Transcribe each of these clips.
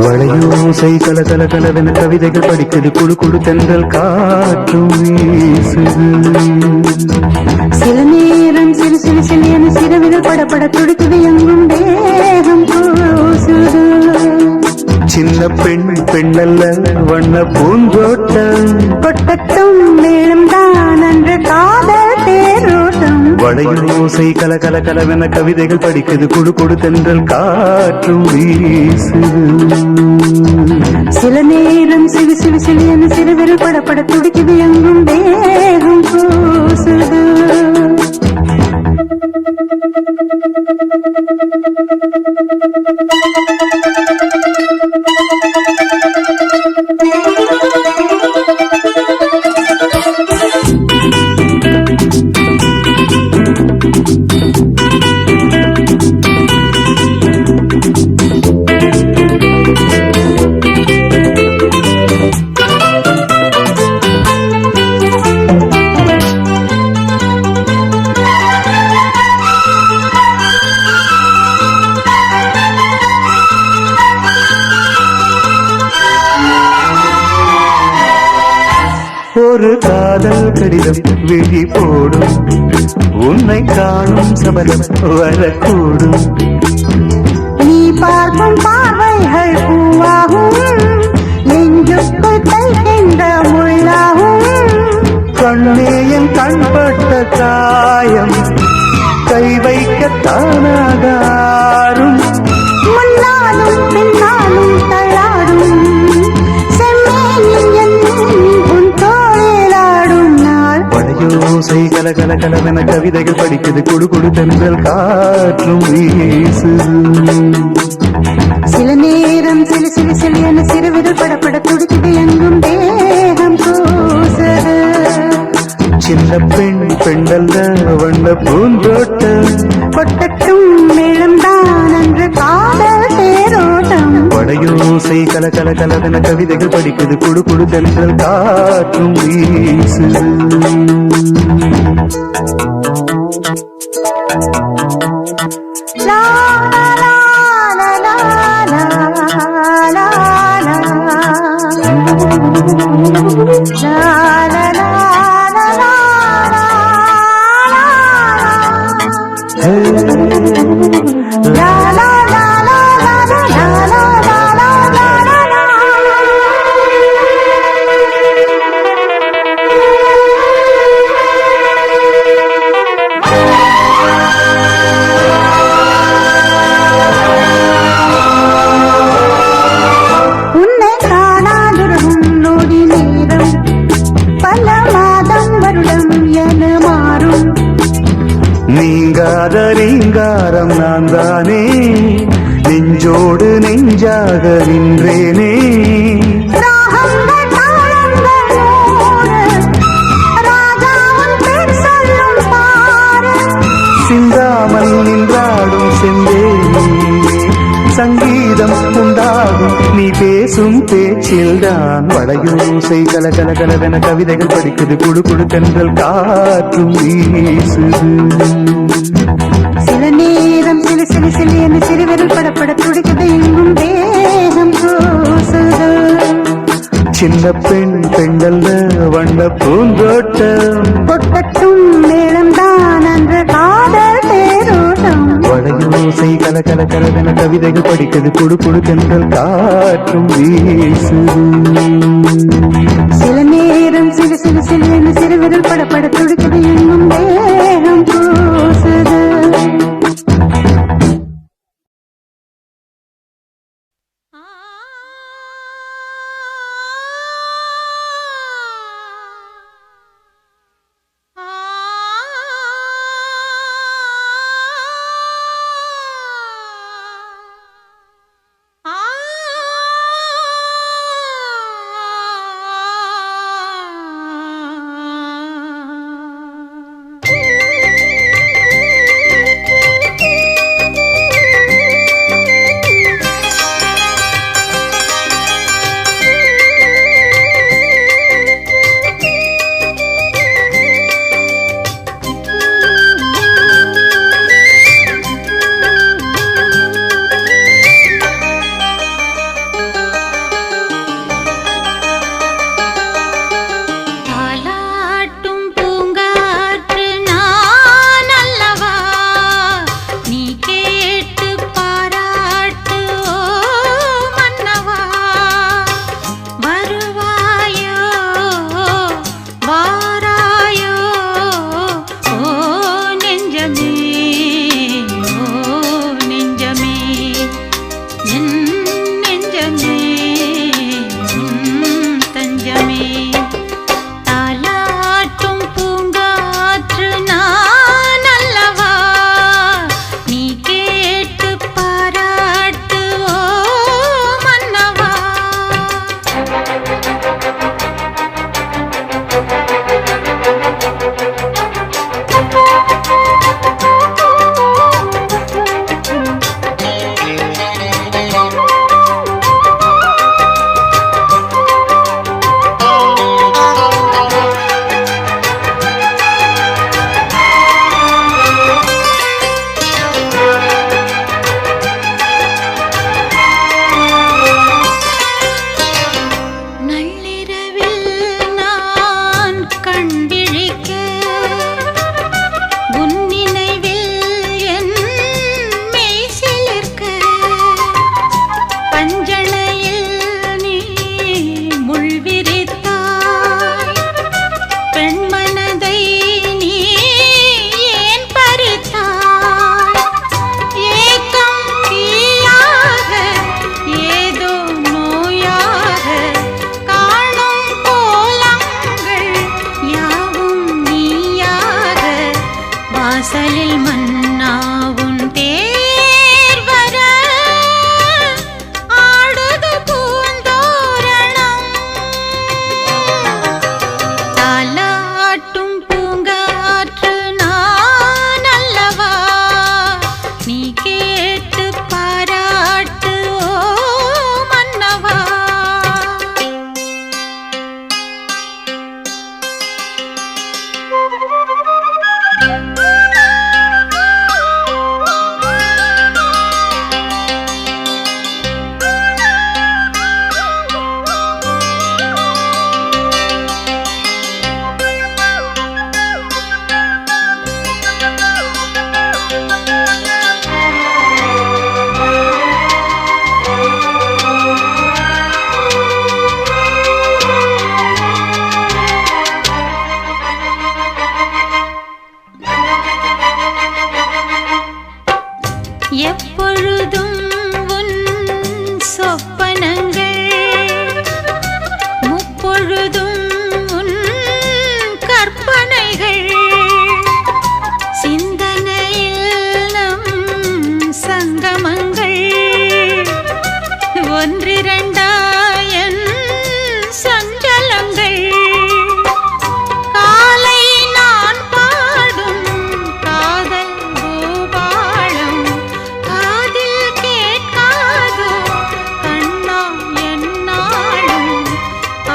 வளையோசை கல கல கலவென கவிதைகள் படிக்குது குழு குழு தென்றல் காற்றும் வீசுது. சில நேரம் சிறு சிறு சிறு என சிறுவிரல் படப்பட துடிக்குது எங்கும் தேகம் கூசுது. சின்ன பெண் பெண்ணல்ல வண்ண பூந்தோட்டம் கொட்டட்டும் மேலும் தான் அன்று காதல் தேரோட்டம். வளையோசை கல கல கலவென கவிதைகள் படிக்குது குழு குழு தென்றல் காற்றும் வீசுது. சில நேரம் சிறு சிறு சிறு என சிறுவிரல் படப்பட துடிக்குது எங்கும் தேகம் கூசுது. ஒரு காதல் கடிதம் விழி போடும் உன்னை காணும் சபலம் வரக்கூடும். நீ பார்க்கும் பார்வைகள் பூவாகும் நெஞ்சுக்குள் தைக்கின்ற முள்ளாகும். கண்ணேயன் கண்பட்ட காயம் கை வைக்க தானாகாரும். முன்னாலும் பின்னாலும் தள்ளாடும் செம்மேனின் உன் தோளிலாடும் நாள். வளையோசை கல கல கலவென கவிதைகள் படிக்குது குடு குடு தென்றல் காற்றும் வீசுது. சில நேரம் சிறு சிறு சிறு என சிறுவிரல் படப்பட துடிக்குது எங்கும் தேகம் கூசுது. சின்ன பெண் பெண்டல்ல வண்ண பூந்தோட்டம் கொட்டட்டும் மேலும் தான் அன்று காதல் தேரோட்டம். வளையோசை கல கல கலவென கவிதைகள் படிக்குது குடு குடு தென்றல் காற்றும் வீசுது. லா லா லா லா லா லா லா நீங்காத ரீங்காரம் நான் தானே நெஞ்சோடு நெஞ்சாக நின்றேனே. சிந்தாமல் நின்றாடும் செந்தேனே சங்கீதம் உண்டாகும் நீ பேசும் பேச்சில்தான். வளையோசை கல கல கலவென கவிதைகள் படிக்குது குழு குழு தென்றல் காற்றும் வீசுது. சில நேரம் சிறு சிறு சிறு என சிறுவிரல் படப்பட துடிக்குது எங்கும் தேகம் கூசுது. சின்ன பெண் பெண்டல்ல வண்ண பூந்தோட்டம் கொட்டட்டும் மேளம் தான் அன்று காதல் தேரோட்டம். வளையோசை கல கல கலவென கவிதைகள் படிக்குது குடு குடு தென்றல் காற்றும் வீசுது. சில நேரம் சிறு சிறு சிறு என சிறுவிரல் படப்பட துடிக்குது எங்கும் தேகம் கூசுது. வாசலில் மன்னாவும் தேர் வர ஆடுது பூந்தோரணம் தாலாட்டும் பூங்காற்று நான் அல்லவா நீ கேட்டு பாராட்டு ஓ மன்னவா எப்பொழுதும் உன் சொப்பனங்கள் முப்பொழுதும் உன் கற்பனைகள் சிந்தனையில் நம் சங்கமங்கள் ஒன்றிரண்டாயன் சஞ்சலங்கள் காலை நான் பாடும் காதல் பூபாளம் காதில் கேட்காதோ கண்ணா என்னாலும்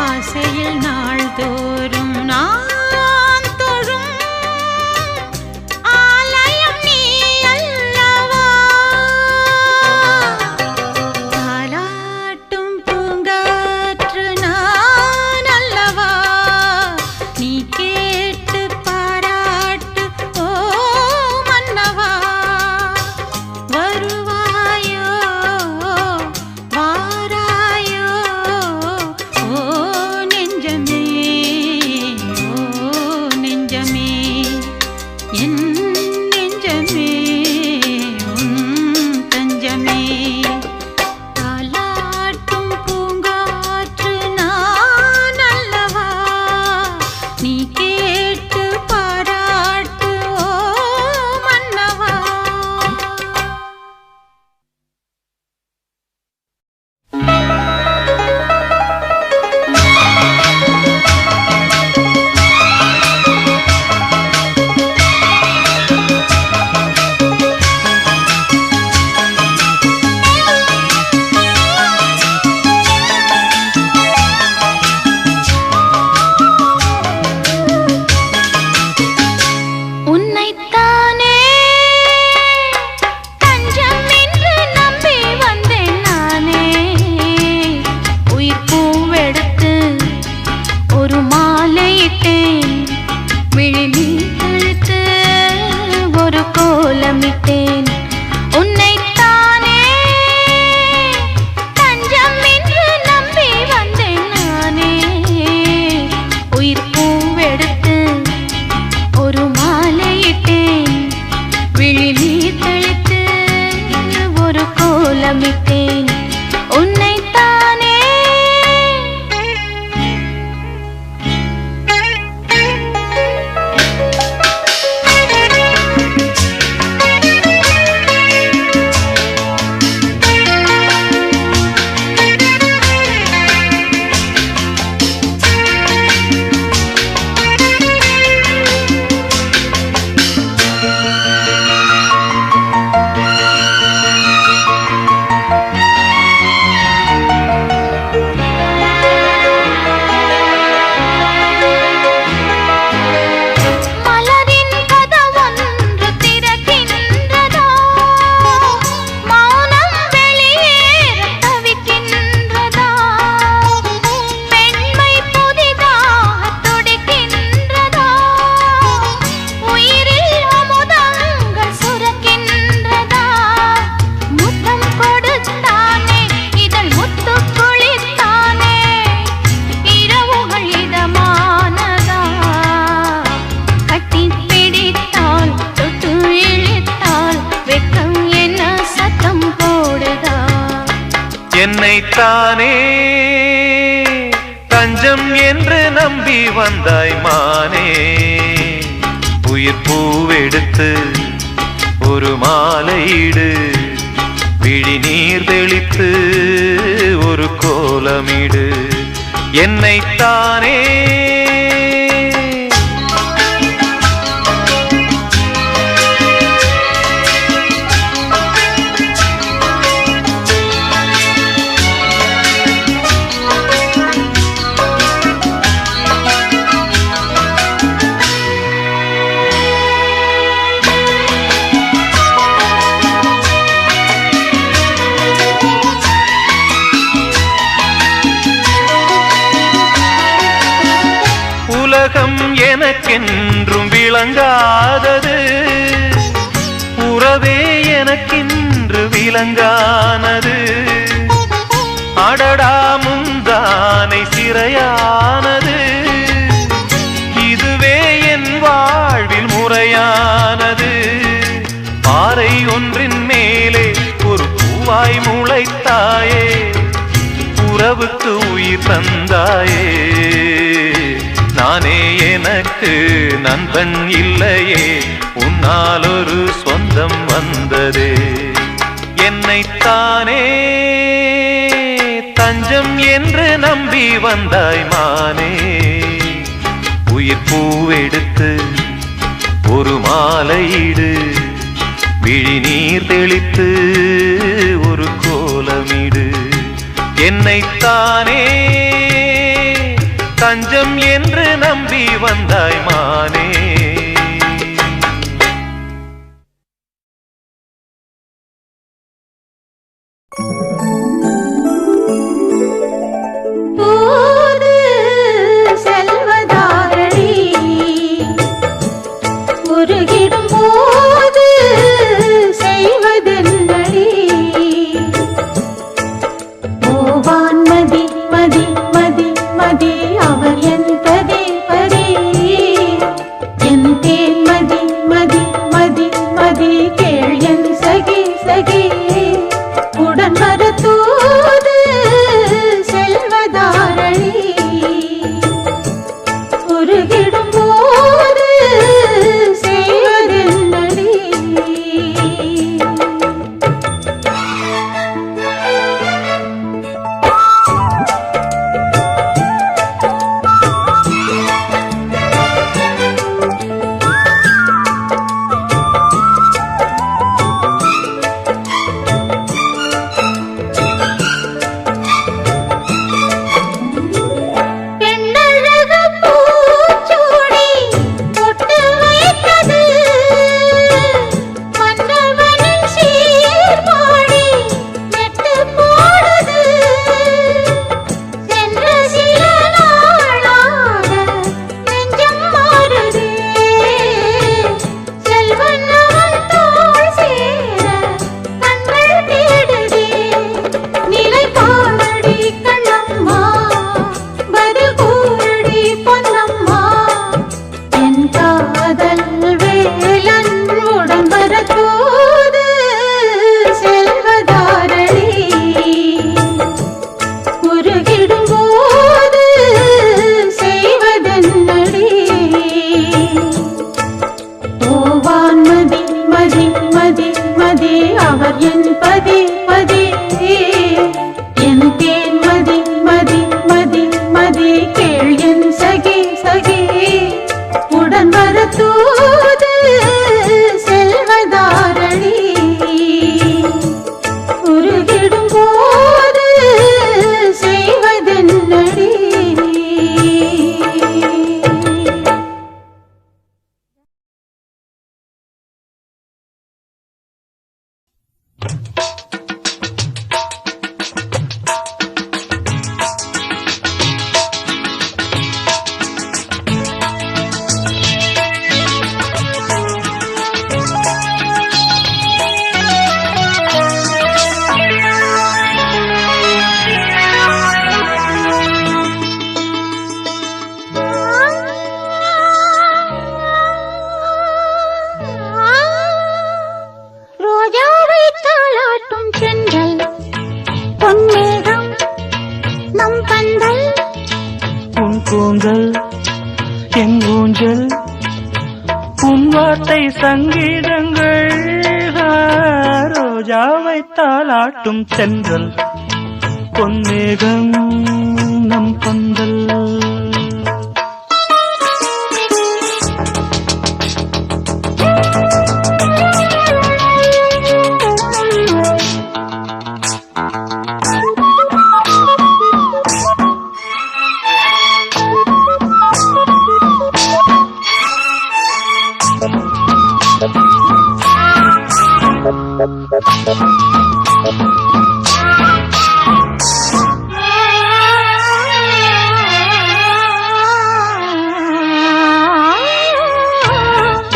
ஆசையில் நாள்தோறும் நான் தொழும் ஆலயம் நீ அல்லவா தாலாட்டும் பூங்காற்று நான் அல்லவா நீ கேட்டு பாராட்டு ஓ மன்னவா வருவாயோ வாராயோ ஓ நெஞ்சமே என் நெஞ்சமே உன் தஞ்சமே தாலாட்டும் பூங்காற்று நான் அல்லவா நீ கேட்டு பாராட்டு ஓ மன்னவா உன்னைத்தானே தஞ்சம் என்று நம்பி வந்தேன் நானே உயிர் பூவெடுத்து ஒரு மாலையிட்டேன் விழி நீர் தழுத்து ஒரு கோலமிட்டேன் உன்னைத்தானே தஞ்சம் என்று நம்பி வந்தேன் நானே உயிர் பூவெடுத்து ஒரு மாலையிட்டேன் விழி நீர் தழுத்து ஒரு கோலமிட்டேன் உன்னைத்தானே மலரின் கதவொன்று திறக்கின்றதோ மௌனம் வெளியேற தவிக்கின்றதா பெண்மை புதிதாக துடிக்கின்றதா உயிரில் அமுதங்கள் சுரக்கின்றதா முத்தம் கொடுத்தானே இதழ் முத்து குளித்தானே இரவுகள் இதமானதா கட்டி பிடித்தால் தொட்டு இழுத்தால் வெட்கம் என்ன சத்தம் போடுதா என்னைத்தானே தஞ்சம் என்று நம்பி வந்தாய் மானே உயிர் பூவெடுத்து ஒரு மாலையிடு, விழி நீர் தெளித்து ஒரு கோலமிடு, என்னைத்தானே உலகம் எனக்கென்றும் விளங்காதது, உறவே எனக்கென்று விளங்கானது. அடடா முந்தானை சிறையானது, இதுவே என் வாழ்வில் முறையானது. பாறை ஒன்றின் மேலே ஒரு பூவாய் முளைத்தாயே, உறவுக்கு உயிர் தந்தாயே. நானே எனக்கு நண்பன் இல்லையே, உன்னால் ஒரு சொந்தம் வந்ததே. என்னைத்தானே தஞ்சம் என்று நம்பி வந்தாய் மானே. உயிர் பூவெடுத்து ஒரு மாலையிடு, விழி நீர் தெளித்து ஒரு கோலமிடு, என்னைத்தானே தஞ்சம் என்று நம்பி வந்தாய் மானே. போது செல்வதாரடி, உருகிடும் போது செய்வதென்னடி. ஓவான் மதி மதி மதி மதி அவர் என் பதே பரே, என் தேன் மதி மதி மதி மதி கேள் என் சகி சகி. உடன் வரத்தூது செல்வதாரணி, உருகிடும் போது செய்வதென்னடி. வார்த்தை சங்கீதங்கள் ரோஜாவை தாலாட்டும் சென்றல் பொன்னேகம் நம் பந்தல்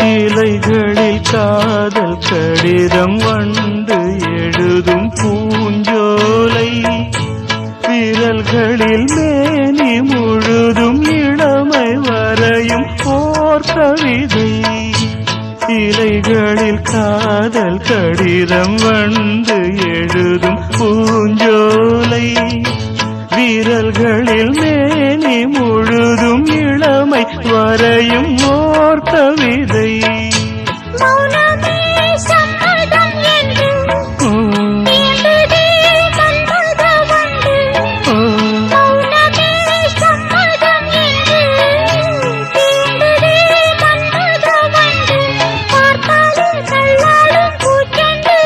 இலைகளில் காதல் கடிதம் வந்து எழுதும் பூஞ்சோலை விரல்களில் மேனி முழுதும் இளமை வரையும் ஓர் கவிதை இலைகளில் காதல் கடிதம் வந்து எழுதும் பூஞ்சோலை விரல்களில் மேனி முழுதும் இளமை வரையும் ஓர் கவிதை மௌனமே சம்மதம் என்று தீண்டதே மன்மத வண்டு. மௌனமே சம்மதம் என்று தீண்டதே மன்மத வண்டு. பார்த்தாலே கல்லாடும் பூச்செண்டு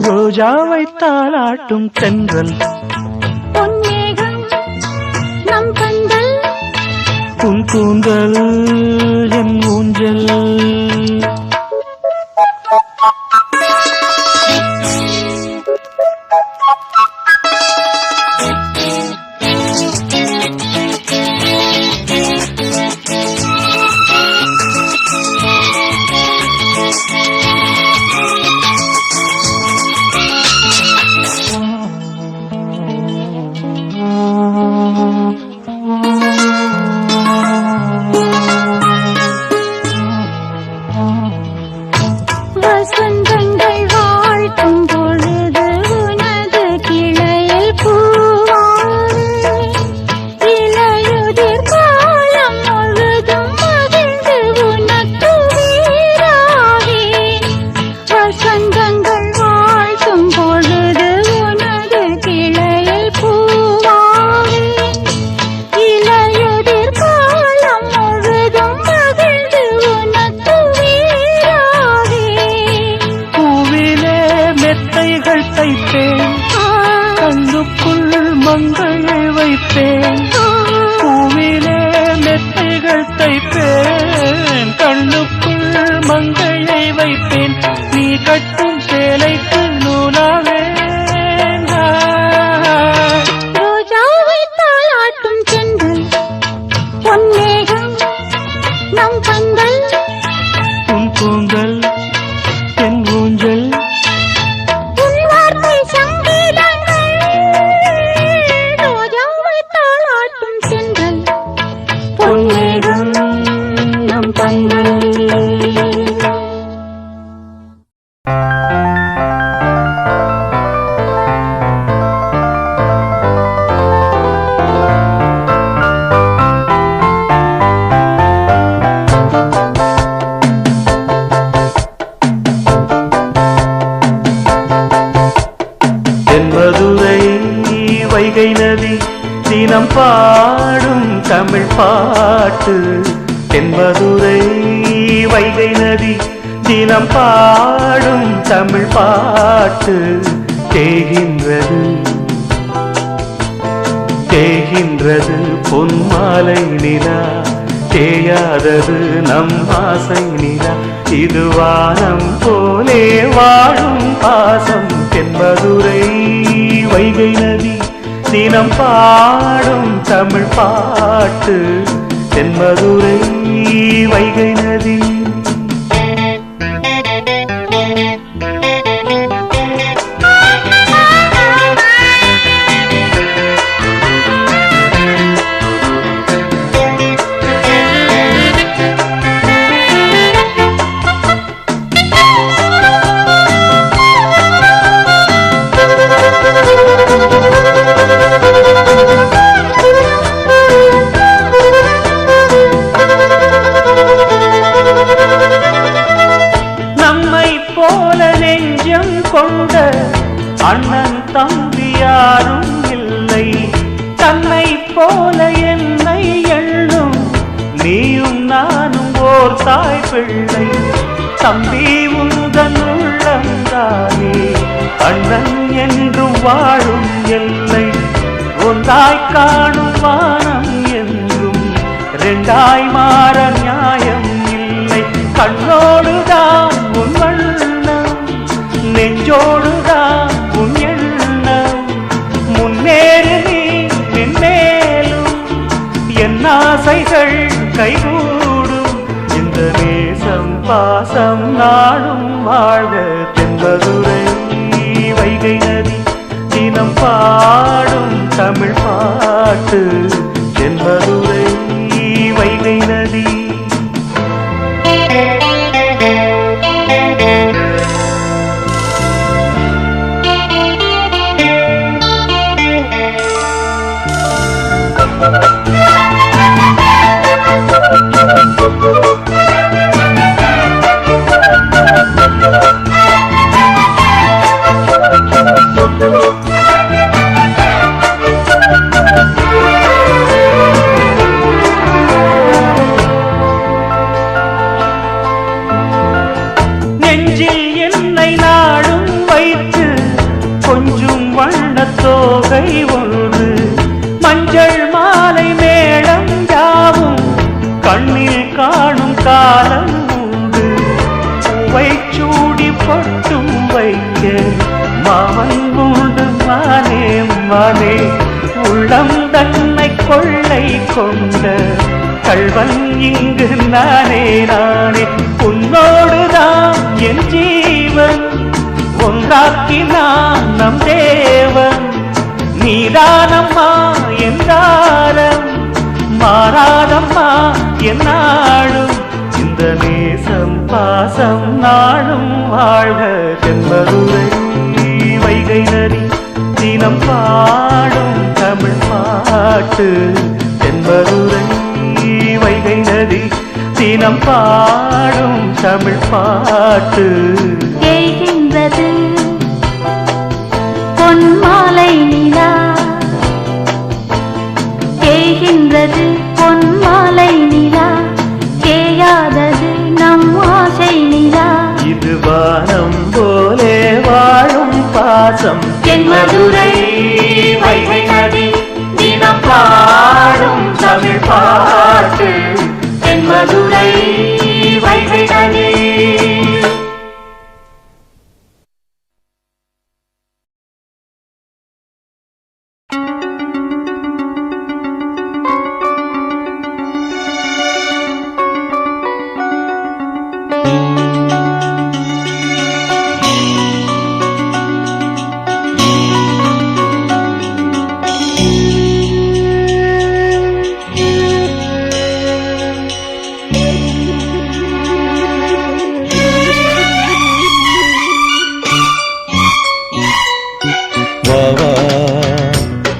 ரோஜாவை தாலாட்டும் தென்றல் பொன்னேகம் நம் பந்தல் உன் கூந்தல் என் ஊஞ்சல் வசந்தங்கள் வாழ்த்தும் பொழுது உனது கிளையில் பூவாறு இலையுதிர் காலம் முழுதும் மகிழ்ந்து உனக்கு வீராகி வசந்தங்கள் வாழ்த்தும் பொழுது உனது கிளையில் பூவாறு இலையுதிர் காலம் முழுதும் மகிழ்ந்து உனக்கு வீராகி பூவிலே மெத்தைகள் தைப்பேன் கண்ணுக்குள் மங்கையை வைப்பேன் பூவிலே மெத்தைகள் தைப்பேன் கண்ணுக்குள் மங்கையை வைப்பேன் நீ கட்டும் சேலைக்கு நூலாவேன் ரோஜாவை தாலாட்டும் சென்றல் பொன்னேகம் நம் பந்தல் உன் கூந்தல் என் ஊஞ்சல் உன் வார்த்தை சங்கீதங்கள் ரோஜாவை தாலாட்டும் சென்றல் பொன்னேகம் நம் பந்தல் தென்மதுரை வைகை நதி தினம் பாடும் தமிழ் பாட்டு தென்மதுரை வைகை நதி தினம் பாடும் தமிழ் பாட்டு தேகின்றது தேகின்றது பொன்மாலை நிலா தேயாதது நம் ஆசை நிலா இது வானம் போலே வாழும் பாசம் தென்மதுரை வைகை நதி தினம் பாடும் தமிழ் பாட்டு தென்மதுரை வைகை நதி ஓர் தாய் பிள்ளை. தம்பி உந்தன் உள்ளந்தானே அண்ணன் என்றும் வாழும் எல்லை. ஒன்றாய் காணும் வானம் என்றும் ரெண்டாய் மாற நியாயம் இல்லை. கண்ணோடுதான் உன் வண்ணம், நெஞ்சோடுதான் உன் எண்ணம். முன்னேறு நீ மென்மேலும், என் ஆசைகள் கைகூடும். இந்த நேசம் பாசம் நாடும் வாழ்க. தென்பதுரை வைகை நதி தினம் பாடும் தமிழ் பாட்டு. தென்பதுரை வைகை நதி. நெஞ்சில் என்னை நாடும் வைத்து கொஞ்சம் வண்ணத்தோகை ஒன்று. மஞ்சள் மாலை மேளம் யாவும் கண்ணில் காணும் காலம் உண்டு. பூவை சூடி பொட்டும் வைக்க மாமன் உண்டு மானே மானே. உள்ளம் தன்னை கொள்ளை கொண்ட கள்வன் இங்கு நானே நானே. உன்னோடுதான் என் ஜீவன், ஒன்றாக்கினான் நம் தேவன். நீதானம்மா என்றாரம், மாறாதம்மா என்னாலும். இந்த நேசம் பாசம் நாளும் வாழ்க. தென்பதுரை வைகை நதி தினம் பாடும் தமிழ் பாட்டு. தென்பதுரை வைகை நதி தினம் பாடும் தமிழ் பாட்டு. தேய்கின்றது பொன்மாலை நிலா, தேய்கின்றது பொன்மாலை நிலா. தேயாதது நம் ஆசை நிலா. இது வானம் போலே வாழும் பாசம். தென்மதுரை வைகை நதி தினம் பாடும் தமிழ் பாட்டு. தென்மதுரை வைகை நதி.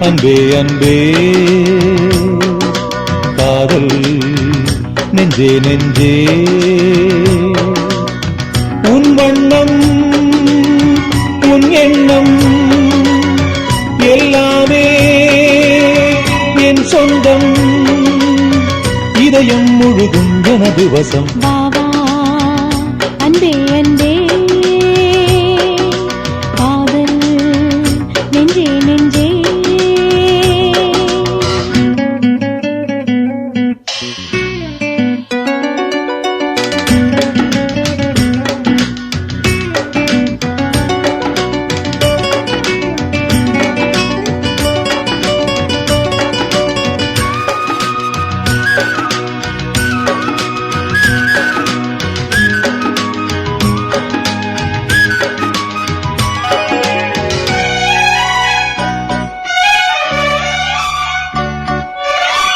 அன்பே அன்பே காதல் நெஞ்சே நெஞ்சே. உன் வண்ணம் உன் எண்ணம் எல்லாமே என் சொந்தம். இதயம் முழுதும் எனது வசம். வாவா அன்பே அன்பே காதல் நெஞ்சே நெஞ்சே.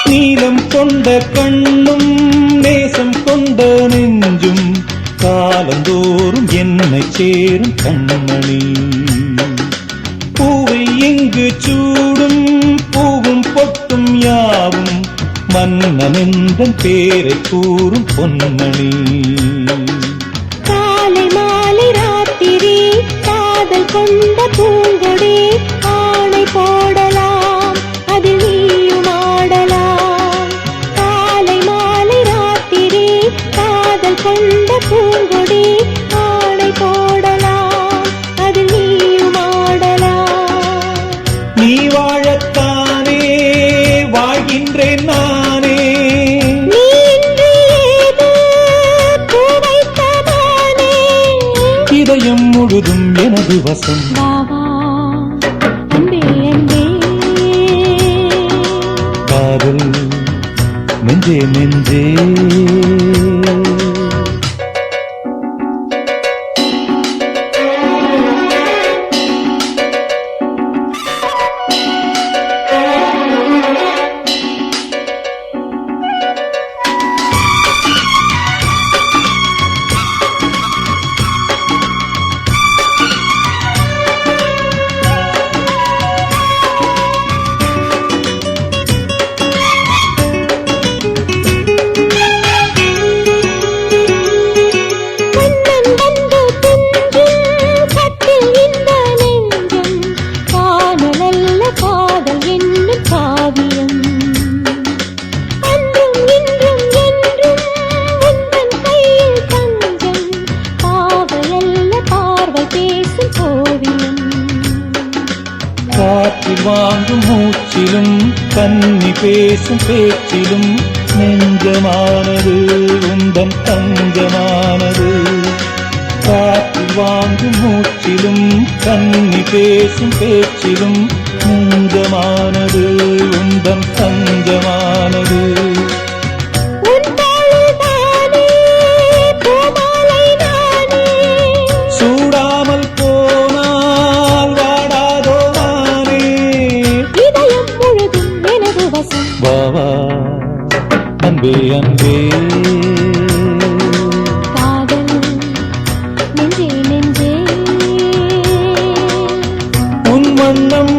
நீலம் கொண்ட கண்ணும் நேசம் கொண்ட நெஞ்சும் காலந்தோறும் என்னை சேரும் கண்மணி. பூவை எங்கு சூடும் பூவும் பொட்டும் யாவும் மன்னனெந்தன் பேரை கூறும் பொன்மணி. காலை மாலை ராத்திரி காதல் கொண்ட பூங்கொடி. ஆணை போடலாம் அதில் நீயும் ஆடலாம். காலை மாலை ராத்திரி கொண்ட பூங்கொடி ஆணை போடலாம் அதில் நீயும் ஆடலாம். நீ வாழத்தானே வாழ்கின்றேன் நானே. நீ இன்றி ஏது பூ வைத்ததானே. இதயம் முழுதும் எனது வசம். வா வா அன்பே அன்பே. காதல் நெஞ்சே நெஞ்சே. மன்னன் வந்து துஞ்சும் கட்டில் இந்த நெஞ்சம் காணலல்ல காதல் என்னும் காவியம். அன்றும் இன்றும் என்றும் உந்தன் கையில் தஞ்சம் பாவையல்ல பார்வை பேசும் ஓவியம். காற்றில் வாங்கும் மூச்சிலும் கன்னி பேசும் பேச்சிலும் நெஞ்சமானது உந்தன் தஞ்சமானது. காற்றில் வாங்கும் மூச்சிலும் கன்னி பேசும் பேச்சிலும் நெஞ்சமானது உந்தன் தஞ்சமானது. உன் தோளில்தானே பூமாலை நானே. சூடாமல் போனால் வாடாதோ நானே. இதயம் முழுதும் எனது வசம். வா வா அன்பே அன்பே. காதல் நெஞ்சே நெஞ்சே. உன் வண்ணம்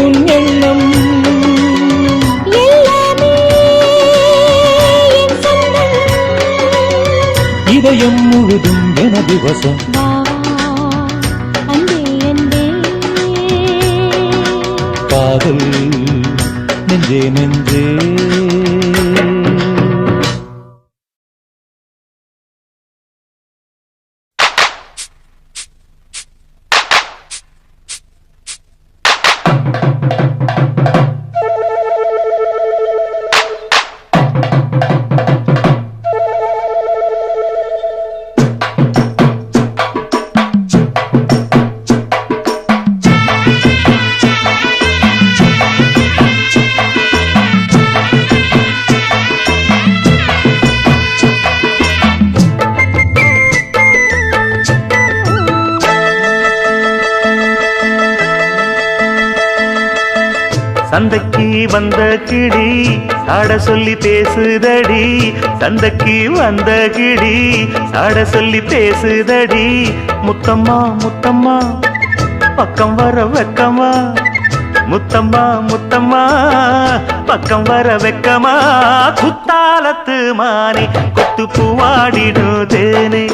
உன் எண்ணம் எல்லாமே என் சொந்தம். இதயம் முழுதும் எனது வசம். வா அன்பே அன்பே. காதல் நெஞ்சே நெஞ்சே. சந்தைக்கு வந்த கிளி சாட சொல்லி பேசுதடி. சந்தைக்கு வந்த கிளி சாட சொல்லி பேசுதடி. முத்தம்மா முத்தம்மா பக்கம் வர வெக்கமா. முத்தம்மா முத்தம்மா பக்கம் வர வெக்கமா. குத்தாலத்து மானே கொத்து பூவாடிடும் தேனே.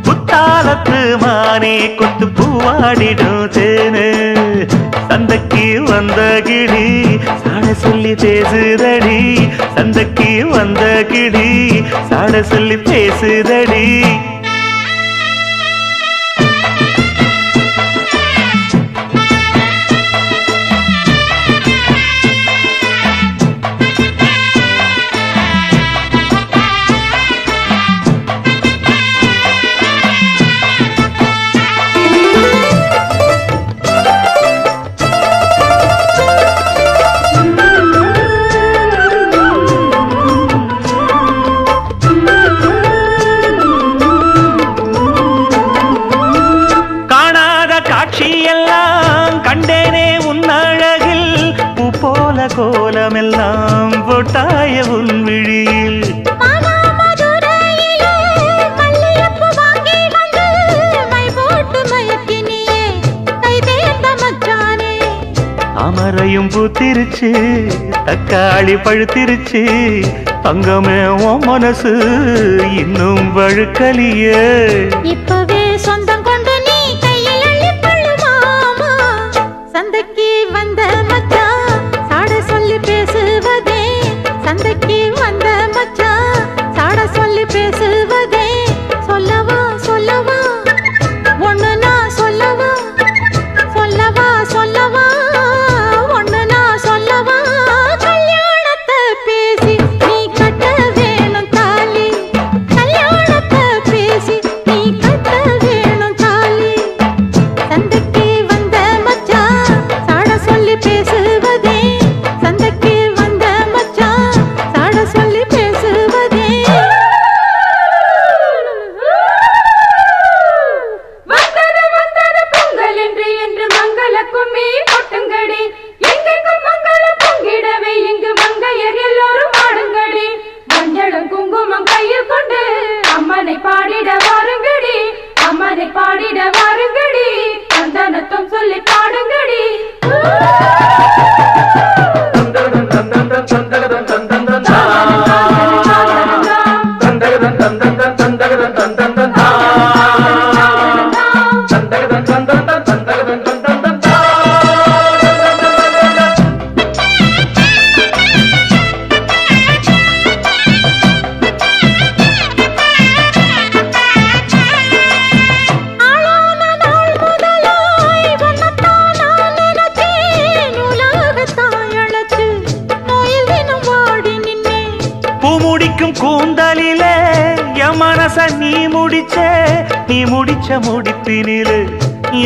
குத்தாலத்து மானே கொத்து பூவாடிடும் தேனே. சந்தைக்கு வந்த கிளி சாட சொல்லி பேசுதடி. சந்தைக்கு வந்த கிளி சாட சொல்லி பேசுதடி. கோலமெல்லாம் போட்டாய உன் விழியில். அமரையும் பூத்திருச்சு தக்காளி பழுத்திருச்சு. தங்கமே உன் மனசு இன்னும் வழுக்கலியே. இப்பவே சொந்தம் கொண்டு நீ கையில் அள்ளி பள்ளு மாமா. சந்தைக்கு வந்த மச்சான் சாட சொல்லி பேசுவதே. சந்தைக்கு வந்த மச்சான் சாட சொல்லி பேச கூந்தலிலே என் மனச நீ முடிச்ச முடிப்பினிலே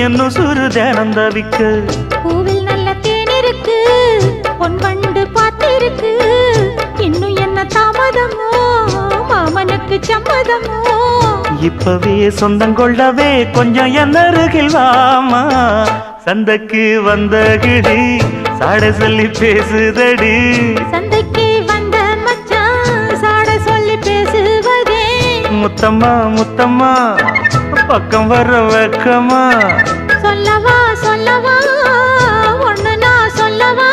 என்ன சுரு தினம் தவிக்கு. பூவில் நல்ல தேன் இருக்கு, பொன் வண்டு பார்த்திருக்கு, இன்னும் என்ன தாமதமோ மாமனுக்கு சம்மதமோ. இப்பவே சொந்தம் கொள்ளவே கொஞ்சம் என் அருகில் வாமா. சந்தைக்கு வந்த கிடி சாட சொல்லி பேசுதடி. சந்தைக்கு வந்த மச்சான் சாட சொல்லி பேசுவதே. முத்தம்மா முத்தம்மா பக்கம் வர வெக்கமா. சொல்லவா சொல்லவா ஒண்ணு நான் சொல்லவா,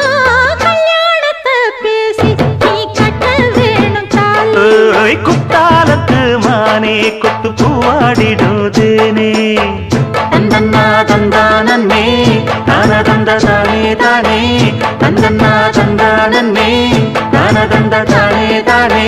கல்யாணத்தை பேசி நீ கட்ட வேணும் தாலி. குத்தாலத்து மானே கொத்து பூவாடிடுதேனே. தந்தன்னா தந்தானே தான தந்த தானே தானே. தந்தன்னா தந்தானே தான தந்த தானே தானே.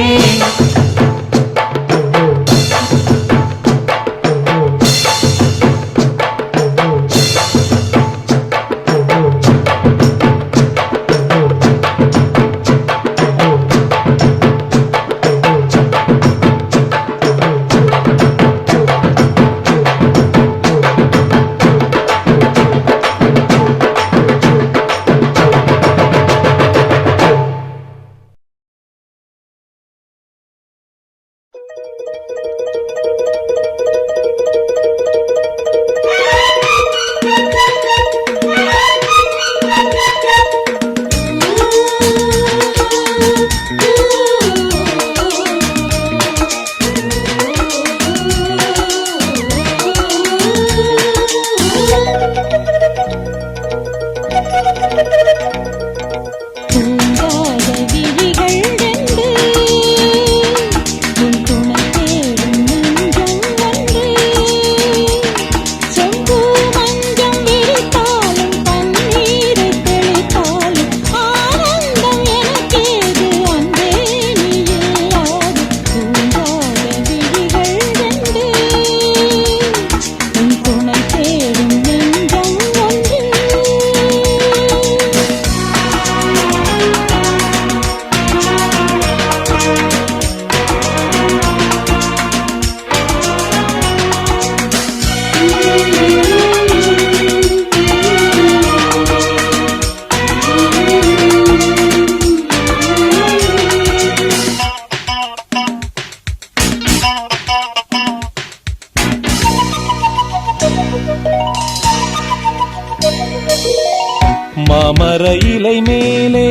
மாமர இலை மேலே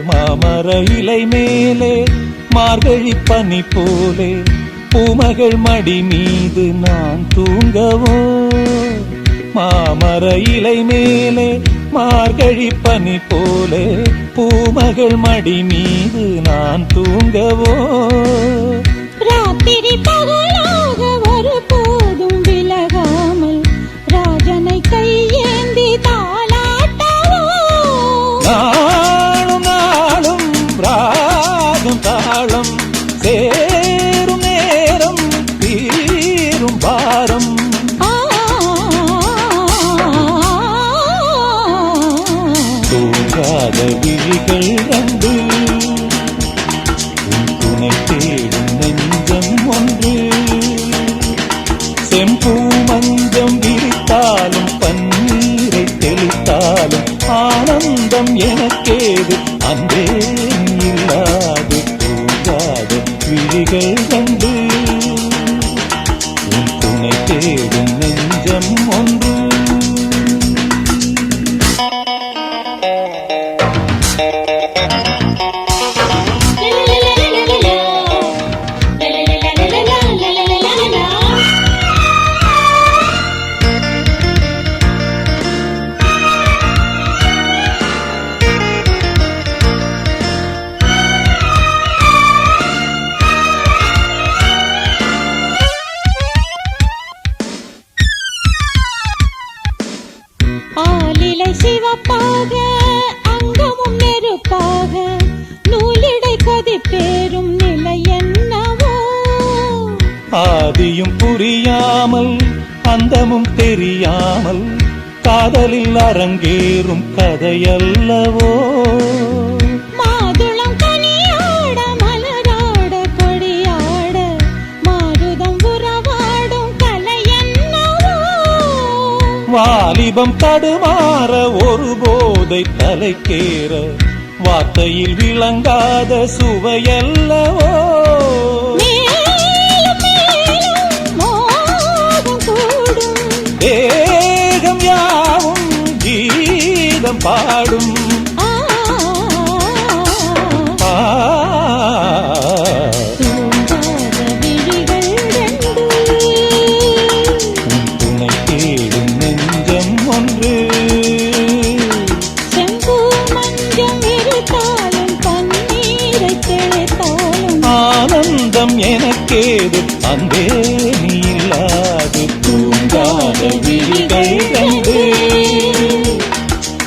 மாமர இலை மேலே மார்கழி பனி போலே பூமகள் மடி மீது நான் தூங்கவோ. மாமர இலை மேலே மார்கழி பனி போலே பூமகள் மடி மீது நான் தூங்கவோ. ராத்திரி பகலாக ஒரு போதும் விலகாமல் ராஜனை கையேந்தி தாளாட்டவோ. நாளும் நாளும் ராகம் தாளம் சேரும் நேரம் தீரும் பாரம். தூங்காத விழிகள் கண்டு உன் துணை தேடும் நெஞ்சம் ஒன்று. செம்பூ மஞ்சம் விரித்தாலும் பன்னீரை தெளித்தாலும் ஆனந்தம் எனக்கேது அன்றே இல்லாது. தூங்காத விழிகள் கண்டு உன் துணை தேடும் நெஞ்சம் ஒன்று. இலை சிவப்பாக அங்கமும் நெருப்பாக நூலிடை கொதிப்பேறும் நிலை என்னவோ ஆதியும் புரியாமல் அந்தமும் தெரியாமல் காதலில் அரங்கேறும் கதையல்லவோ மாதுளம் கனியாட மலராட கொடியாட மாருதம் உறவாடும் கலை என்னவோ வாலிபம் தடுமாற ஒரு போதை தலைக்கேற வார்த்தையில் விளங்காத சுவையல்லவோ மேலும் மேலும் மோகம் கூடும் தேகம் யாவும் கீதம் பாடும் ஆ தூங்காத விழிகள் ரெண்டு துணை தேடும் நெஞ்சம் ஒன்று செம்பூ மஞ்சம் இருத்தாலும் பன்னீரை தெளித்தாலும் ஆனந்தம் எனக்கேது அன்பே நீ இல்லாது தூங்காத விழிகள் கண்டு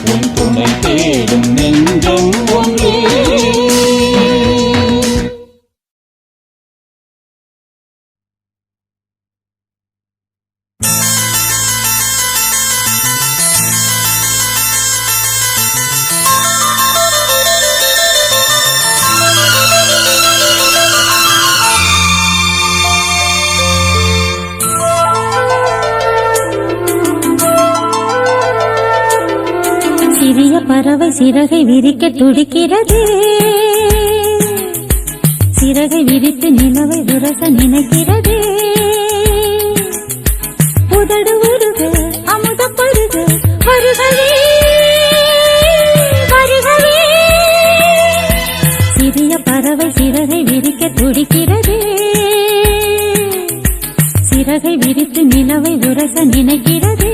உன் துணை தேடும் நெஞ்சம் ஒன்று சிறிய பறவை சிறகை விரிக்க துடிக்கிறது சிறகை விரித்து நிலவை உரச நினைக்கிறது உதடு உருக அமுத பருக வருகவே வருகவே சிறிய பறவை சிறகை விரிக்க துடிக்கிறது சிறகை விரித்து நிலவை உரச நினைக்கிறது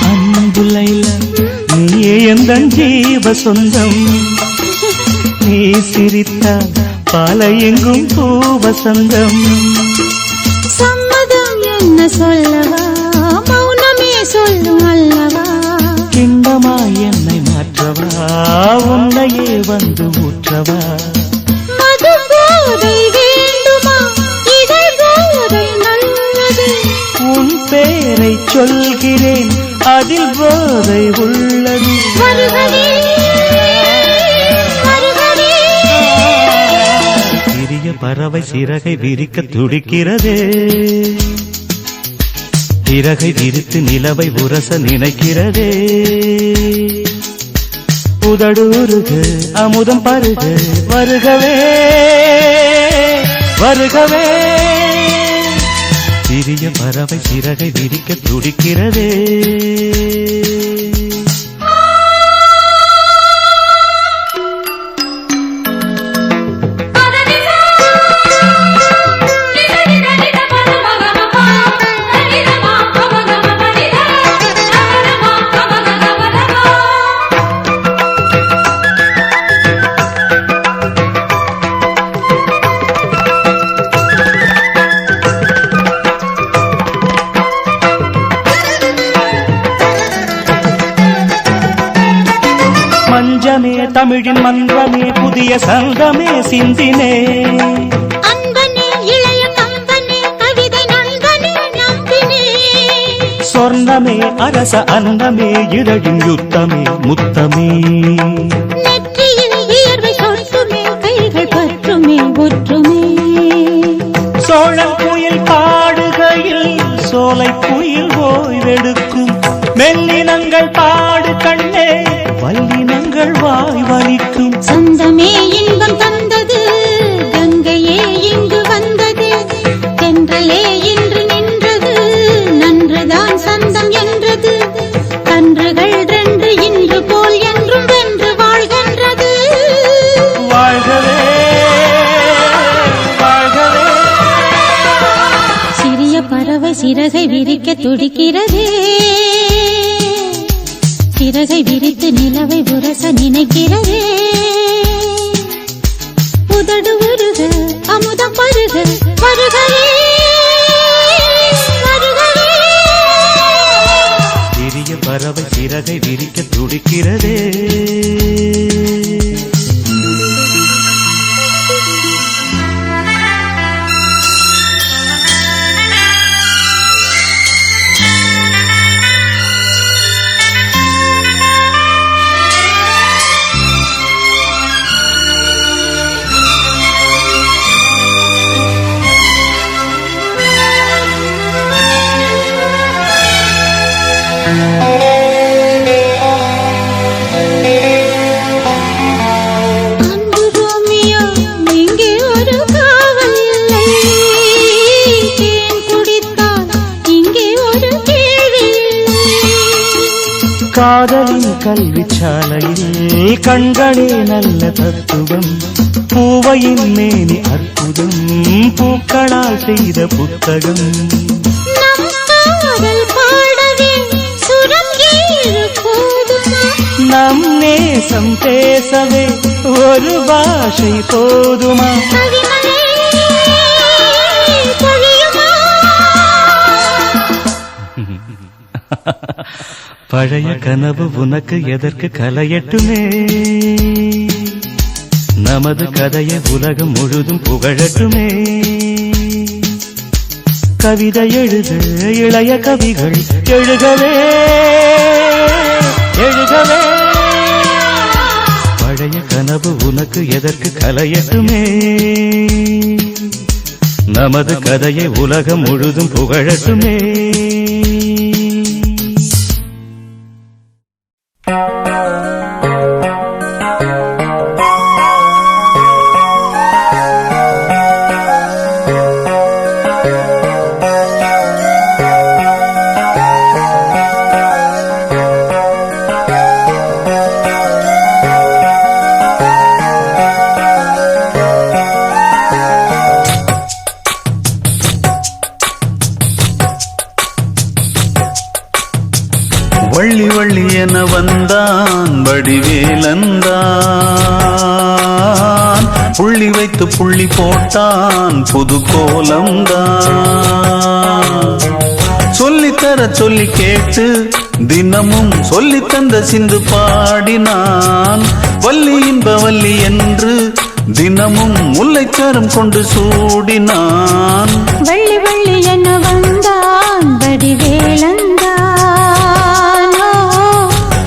அன்புலைல நீயே எந்தன் ஜீவ சொந்தம் நீ சிரித்தால் பாலை எங்கும் பூவசந்தம் சம்மதம் என்ன சொல்லவா மௌனமே சொல்லும் அல்லவா கிண்டமாய் என்னை மாற்றவா உன்னையே வந்து ஊற்றவா மது போதை வேண்டுமா இதழ் போதை நல்லது உன் பேரை சொல்கிறேன் அதில் போதை உள்ளது வருகவே வருகவே சிறிய பறவை சிறகை விரிக்க துடிக்கிறதே சிறகை விரித்து நிலவை உரச நினைக்கிறதே உதடுருகு அமுதம் பருகு வருகவே வருகவே சிறிய பறவை சிறகை விரிக்க துடிக்கிறதே மஞ்சமே தமிழின் மன்றமே புதிய சங்கமே சிந்தினே அன்பனே இளைய கம்பனே கவிதை நண்பனே நம்பினே சொர்ணமே அரச அன்னமே இதழின் யுத்தமே முத்தமே நெற்றியில் வியர்வை சொட்டுமே கைகள் பற்றுமே ஒற்றுமே சோழன் குயில் பாடுகையில் சோலை குயில் ஓய்வெடுக்கும் மெல்லினங்கள் பாடு கண்ணே வல்லினங்கள் வாய் வலிக்கும் சொந்தமே இன்பம் தந்தது கங்கையே இங்கு வந்தது தென்றலே இன்று நின்றது நன்றுதான் சொந்தம் என்றது சிறகை விரிக்க துடிக்கிறதே சிறகை விரித்து நிலவை உரச நினைக்கிறதே உதடு உருக அமுதம் பருக வருகவே வருகவே சிறிய பறவை சிறகை விரிக்க துடிக்கிறதே அன்பு ரோமியோ இங்கே ஒரு காவல் இல்லை தேன் குடித்தால் இங்கே ஒரு கேள்வி இல்லை காதலின் கல்விச்சாலையில் கண்களே நல்ல தத்துவம் பூவையின் மேனி அற்புதம் பூக்களால் செய்த புத்தகம் நம் காதல் பாடவே சுரம் ஏழு போதுமா நம் நேசம் பேசவே ஒரு பாஷை போதுமா கவிமழை பொழியுமா பழைய கனவு உனக்கு எதற்கு கலையட்டுமே நமது கதையை உலகம் முழுதும் புகழட்டுமே கவிதை எழுத இளைய கவிகள் எழுகவே எழுகவே பழைய கனவு உனக்கு எதற்கு கலையட்டுமே நமது கதையை உலகம் முழுதும் புகழட்டுமே வள்ளி வள்ளி என வந்தான் வடிவேலந்தான் புள்ளி வைத்து புள்ளி போட்டான் புது கோலம்தான் சொல்லித்தர சொல்லி கேட்டு தினமும் சொல்லி தந்த சிந்து பாடினான் வள்ளி இன்ப வள்ளி என்று தினமும் முல்லைச்சாரம் கொண்டு சூடினான் வள்ளி வள்ளி என வந்தான் வடிவேலந்தான்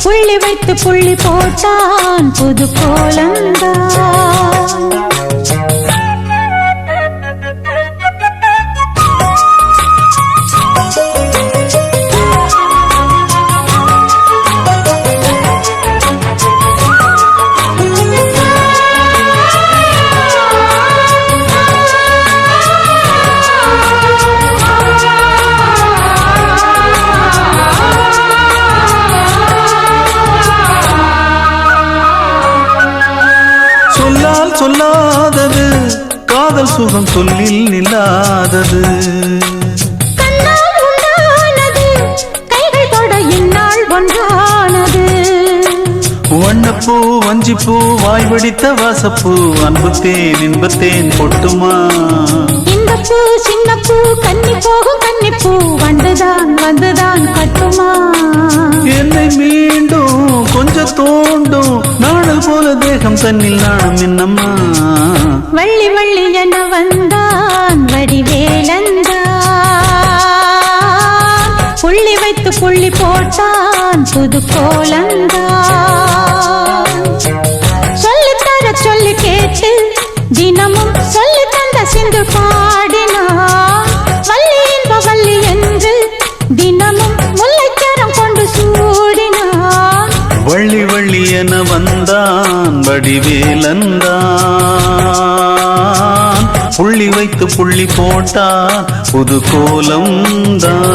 புள்ளி வைத்து புள்ளி போட்டான் புது கோலந்தான் சொல்லாதது காதல் சுகம் சொல்லில் நில்லாதது கண்ணால் உண்டானது கைகள் தொட இந்நாள் ஒன்றானது வண்ணப்பூ வஞ்சிப்பூ வாய் வடித்த வாசப்பூ அன்புத்தேன் இன்பத்தேன் பொட்டுமா இந்த பூ சின்ன பூ கன்னி போகும் கன்னிப்பூ வந்துதான் கட்டுமா என்னை மீண்டும் கொஞ்சம் தோண்டும் நாடல் போல தேகம் தன்னில் நாணம் என்னம்மா வள்ளி வள்ளி என வந்தான் வடிவேலந்தான் புள்ளி வைத்து புள்ளி போட்டான் புது கோலந்தான் சொல்லித்தர சொல்லி கேட்டு தினமும் சொல்லி தந்த சிந்து பாடினான் வள்ளி இன்ப வள்ளி என்று தினமும் முல்லைச்சரம் கொண்டு சூடினான் வள்ளி வள்ளி என வந்தான் வடிவேலந்தான் புள்ளி வைத்து புள்ளி போட்டான் புது கோலம்தான்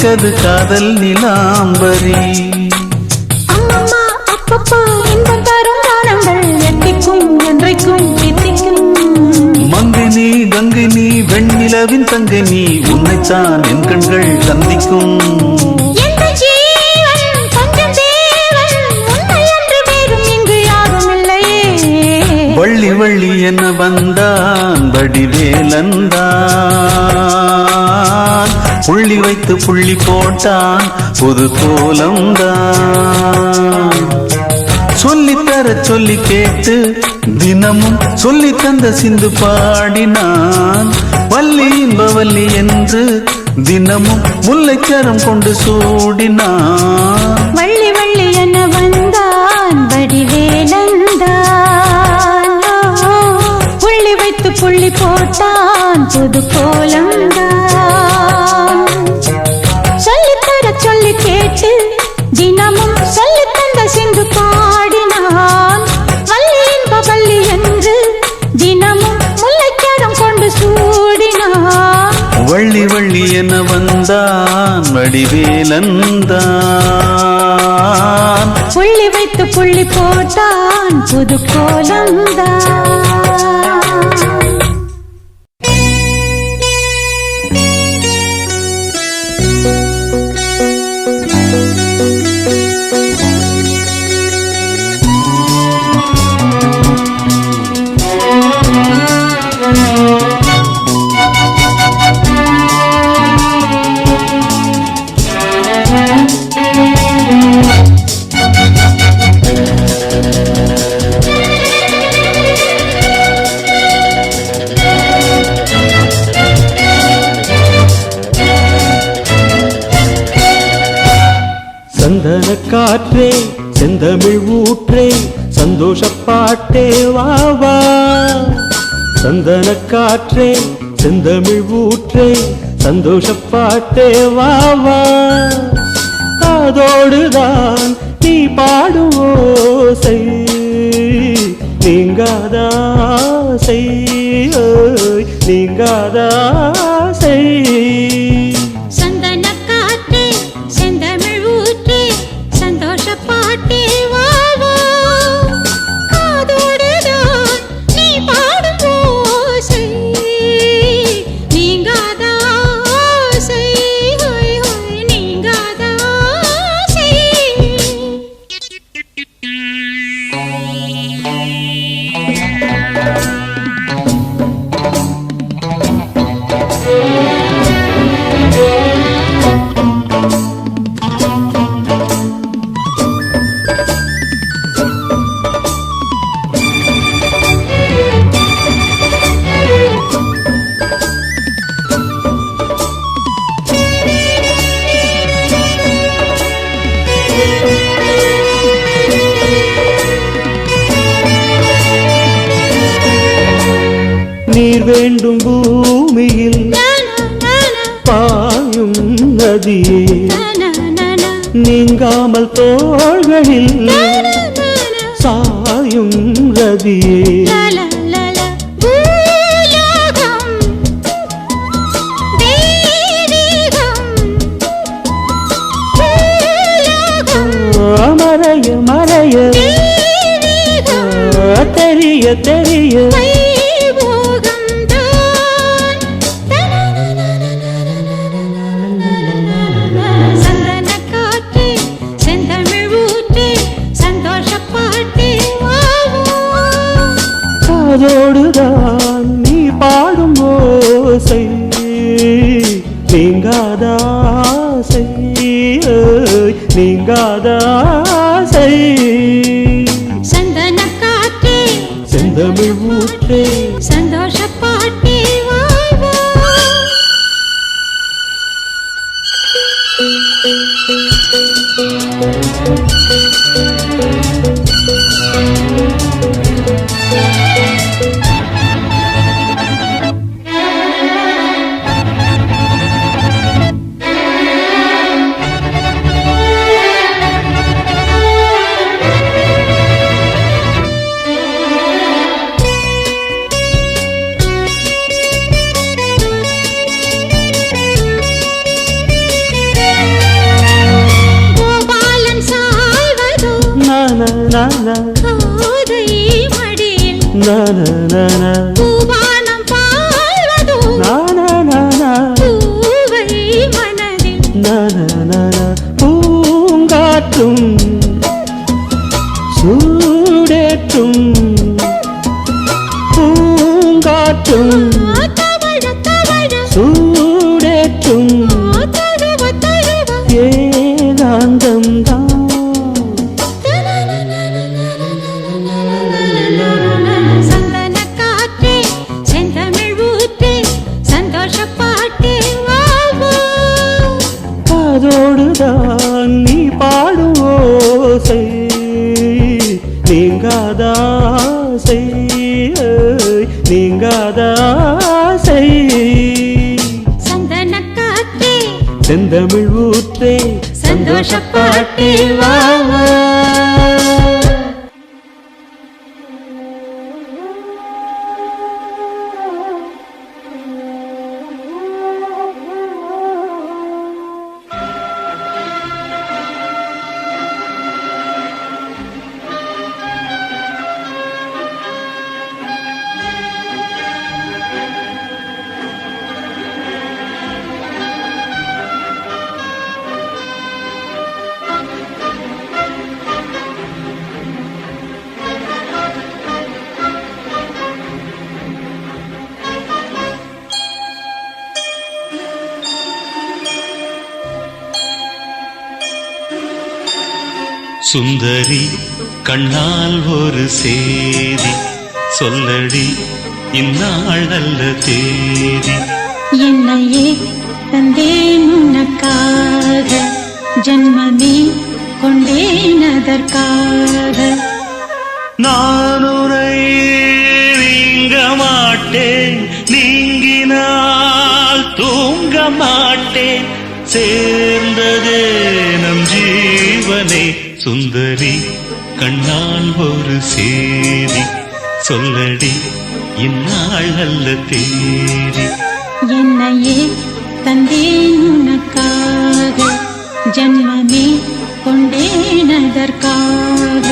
கொதிக்கது காதல் நிலாம்பரி. அம்மம்மா அப்பப்பா இன்பம் தரும் காலங்கள் எட்டிக்கும் என்றைக்கும் எத்திக்கும். மங்கினி கங்கினி வெண்ணிலவின் தங்கினி உன்னைத்தான் என் கண்கள் சந்திக்கும். எந்த ஜீவன் கொஞ்சம் தேவன் உன்னை அன்று வேறும் இங்கு யாரும் இல்லையே. வள்ளி வள்ளி என்ன வந்தான் வடிவேலந்தான். புள்ளி வைத்து புள்ளி போட்டான் புது கோலம்தான். சொல்லித்தர சொல்லி கேட்டு தினமும் சொல்லி தந்த சிந்து பாடினான். வள்ளி இன்பவல்லி என்று தினமும் முல்லைச்சரம் கொண்டு சூடினான். வள்ளி வள்ளி என வந்தான் வடிவேலந்தான். புள்ளி வைத்து புள்ளி போட்டான் புது கோலம்தான். சொல்லித்தர சொல்லி கேட்டு தினமும் சொல்லி தந்த சிந்து பாடினான். வள்ளி இன்ப வள்ளி என்று தினமும் முல்லைச்சரம் கொண்டு சூடினான். வள்ளி வள்ளி என வந்தான் வடிவேலந்தான். புள்ளி வைத்து புள்ளி போட்டான் புது கோலம்தான். சந்தன காற்றே செந்தமிழ் ஊற்றே சந்தோஷப்பாட்டே வாவா. சந்தன காற்றே செந்தமிழ் ஊற்றே சந்தோஷப்பாட்டே வாவா. அதோடுதான் நீ பாடும் ஓசை நீங்காதாசை நீங்காதாசை. சந்தன காற்றே செந்தமிழ் ஊற்றே சந்தோஷ பாட்டே வாவா. காதோடுதான் நீ பாடும் ஓசை நீங்காத ஆசை ஹோய் ஹோய் நீங்காத ஆசை. நீர் வேண்டும் பூமியில் பாயும் நதியே நீங்காமல் தோள்களில் சாயும் ரதியே. மறைய மறைய தெரிய தெரிய அதோடுதான் நீ பாடும் ஓசை நீங்காதாசை நீங்காதாசை. சந்தன காற்றே செந்தமிழ் ஊற்றே சந்தோஷ பாட்டே வாவா. நானா கோதை மடியில் நானா பூவானம் பாழ்வதோ நானா நானா பூவை மனதில் நானா பூங்காற்றும் சூடேற்றும் பூங்காற்றும் தவழ தவழ சூடேற்றும் தழுவ தழுவ ஏகாந்தம் தான் சந்தன காற்றே செந்தமிழ் ஊற்றே சந்தோஷ பாட்டே வா வா அதோடுதான் நீ பாடும் ஓசை நீங்காதாசை நீங்காதாசை சந்தன காற்றே செந்தமிழ் ஊற்றே சந்தோஷ பாட்டே வா வா சுந்தரி கண்ணால் ஒரு சேதி சொல்லடி இந்நாள் நல்ல தேதி என்னையே தந்தேன் உனக்காக ஜன்மமே கொண்டேன் அதற்காக நான் உரை நீங்க மாட்டேன் நீங்கினால் தூங்க மாட்டேன் சேர்ந்ததே நம் ஜீவனே சுந்தரி கண்ணால் ஒரு சேதி சொல்லடி இந்நாள் நல்ல தேதி என்னையே தந்தேன் உனக்காக ஜன்மமே கொண்டேன் அதற்காக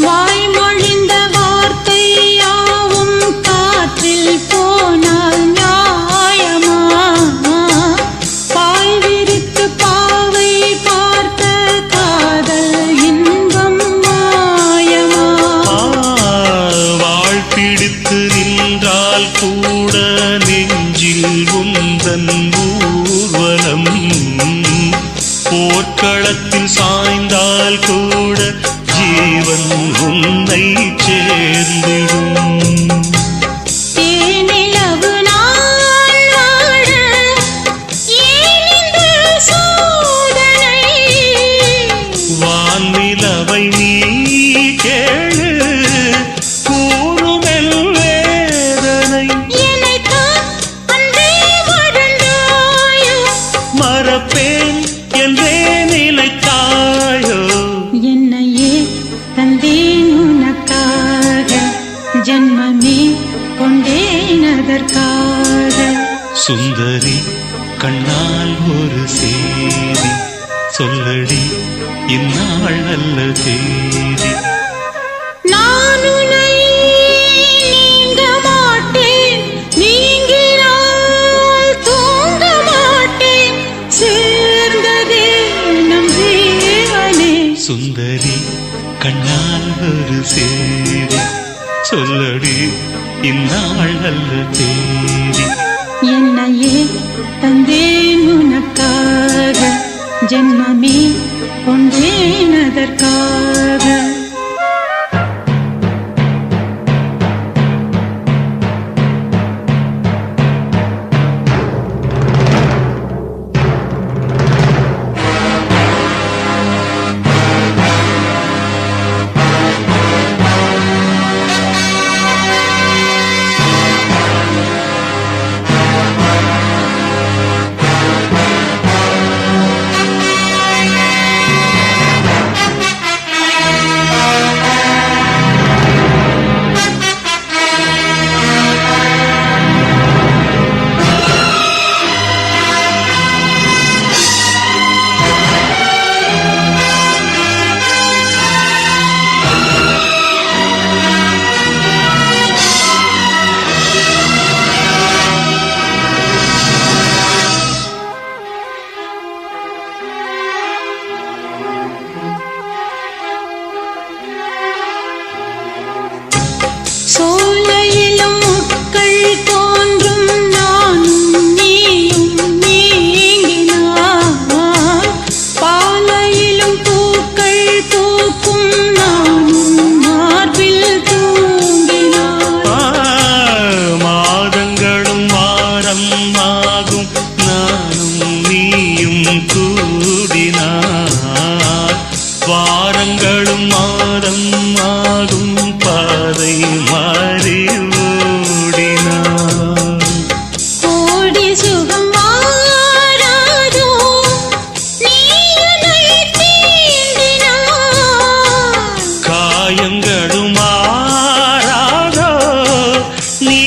வாய்மொழிந்த வார்த்தை யாவும் காற்றில் போனால் நியாயமா பாய் விரித்து பாவை பார்த்த காதல் இன்பம் மாயமா வாழ் பிடித்து நின்றால் கூட நெஞ்சில் உந்தன் ஊர்வலம் போர்க்களத்தில் சாய்ந்தால் கூட ஜீவன் உன்னை சேர்ந்திடும் தேனிலவு நான் வாழ ஏன் இந்த சோதனை வான்நிலவை நீ கேளு கூறுமெல் வேதனை என்னைத்தான் அன்றே வாழ்ந்தாயோ மறப்பேன் என்றே நிலைத்தாயோ என்னையே தந்தேன் உனக்காக ஜன்மமே கொண்டேன் அதற்காக சுந்தரி கண்ணால் ஒரு சேதி சொல்லடி இந்நாள் நல்ல தேதி நான் உன்னை நீங்க மாட்டேன் நீங்கினால் தூங்க மாட்டேன் நல்ல தேதி. என்னையே தந்தேன் உனக்காக, ஜென்மமே கொண்டேன் அதற்காக. சோலையிலும் முட்கள் தோன்றும் நானும் நீயும் நீங்கினார், பாலையிலும் பூக்கள் பூக்கும் நானும் மார்பில் தூங்கினார். மாதங்களும் வாரம் ஆகும் நானும் நீயும் கூடினார், வாரங்களும் மாதம் ஆகும் பாதை மாறி ஓடினார். கோடி சுகம் மாறாதோ நீ என்னை தீண்டினார், காயங்களும் மாறாதோ நீ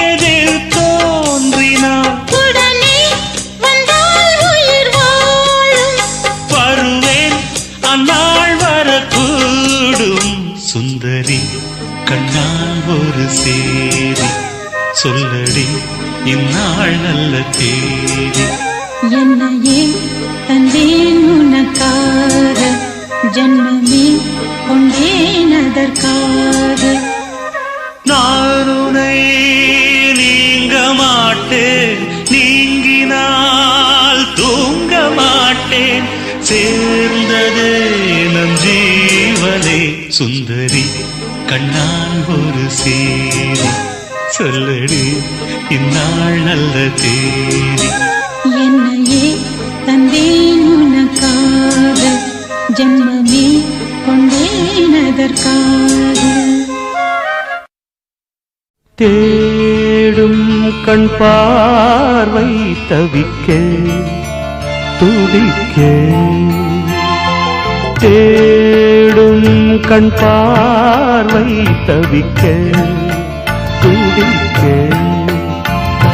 எதிர் தோன்றினார். உடனே வந்தால் உயிர் வாழும், வருவேன் அந்நாள் வரக்கூடும். சுந்தரி கண்ணால் ஒரு சேரி சொல்லடி இந்நாள் நல்ல தேதி. என்னையே தந்தேன் உனக்காக, ஜென்மமே கொண்டேன் அதற்காக. நான் உன்னை நீங்க மாட்டேன், நீங்கினால் தூங்க மாட்டேன், சேர்ந்தது நம் ஜீவனே. சுந்தரி கண்ணால் ஒரு சேரி சொல்லடி இந்நாள் நல்ல தேதி. என்னையே தந்தேன் உனக்காக, ஜென்மமே கொண்டேன் அதற்காக. தேடும் கண் பார்வை தவிக்க துடிக்க, தேடும் கண் பார்வை தவிக்க துடிக்க,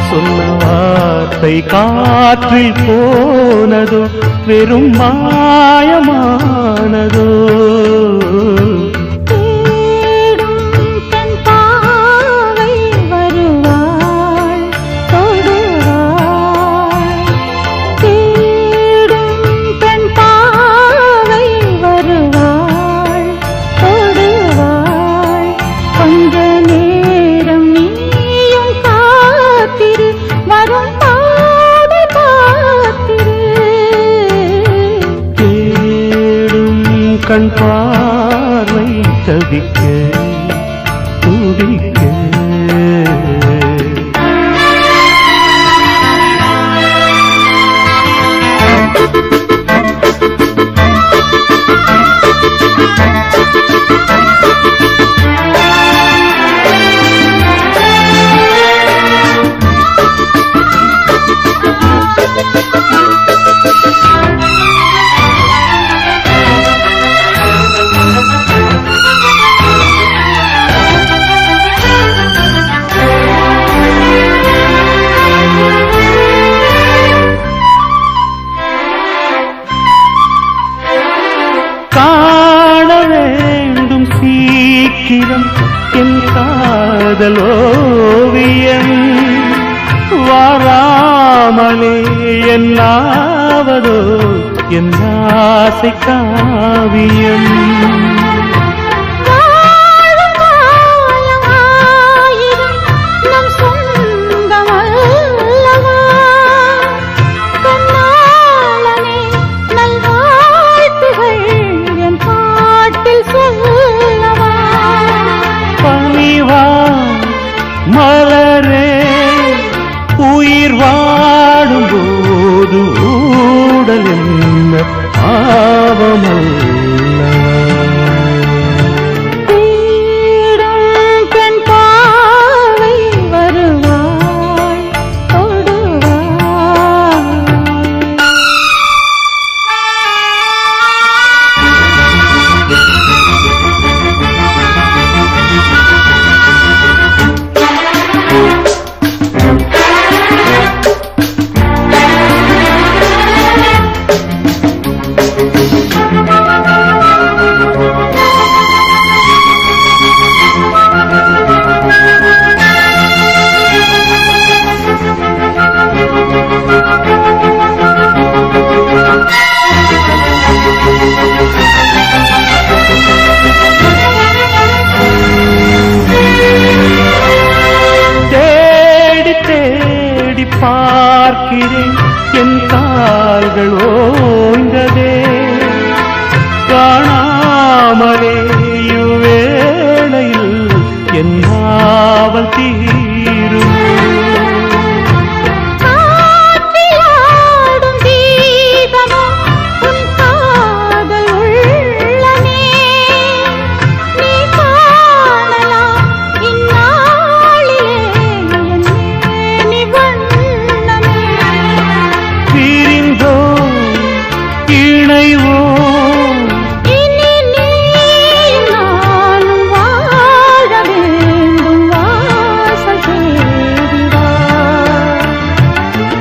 சொன்ன வார்த்தை காற்றில் போனதோ வெறும் மாயமானதோ. கண் பார்வை தவிக்க துடிக்க, சீக்கிரம் என் காதலோவியம் வாராமலே என்னாவதோ என் ஆசை காவியம். வாழும் காலம் ஆயிரம் நம் சொந்த தேடும் பெண் பாவை வருவாள் தொடுவாள். தேடி தேடி பார்க்கிறேன் என் கால்கள் ஓய்ந்ததே காணாமலே இவ்வேளையில் என் நாவல் தீரும் காற்றிலாடும் தீபமோ உன் காதல் உள்ளமே. நீ காணலாம் இந்நாளிலே என் மேனி வண்ணமே. பிரிந்தோம் இணைவோம் இனி நீயும் நானும் வாழ வேண்டும் வாசல் தேடி வா.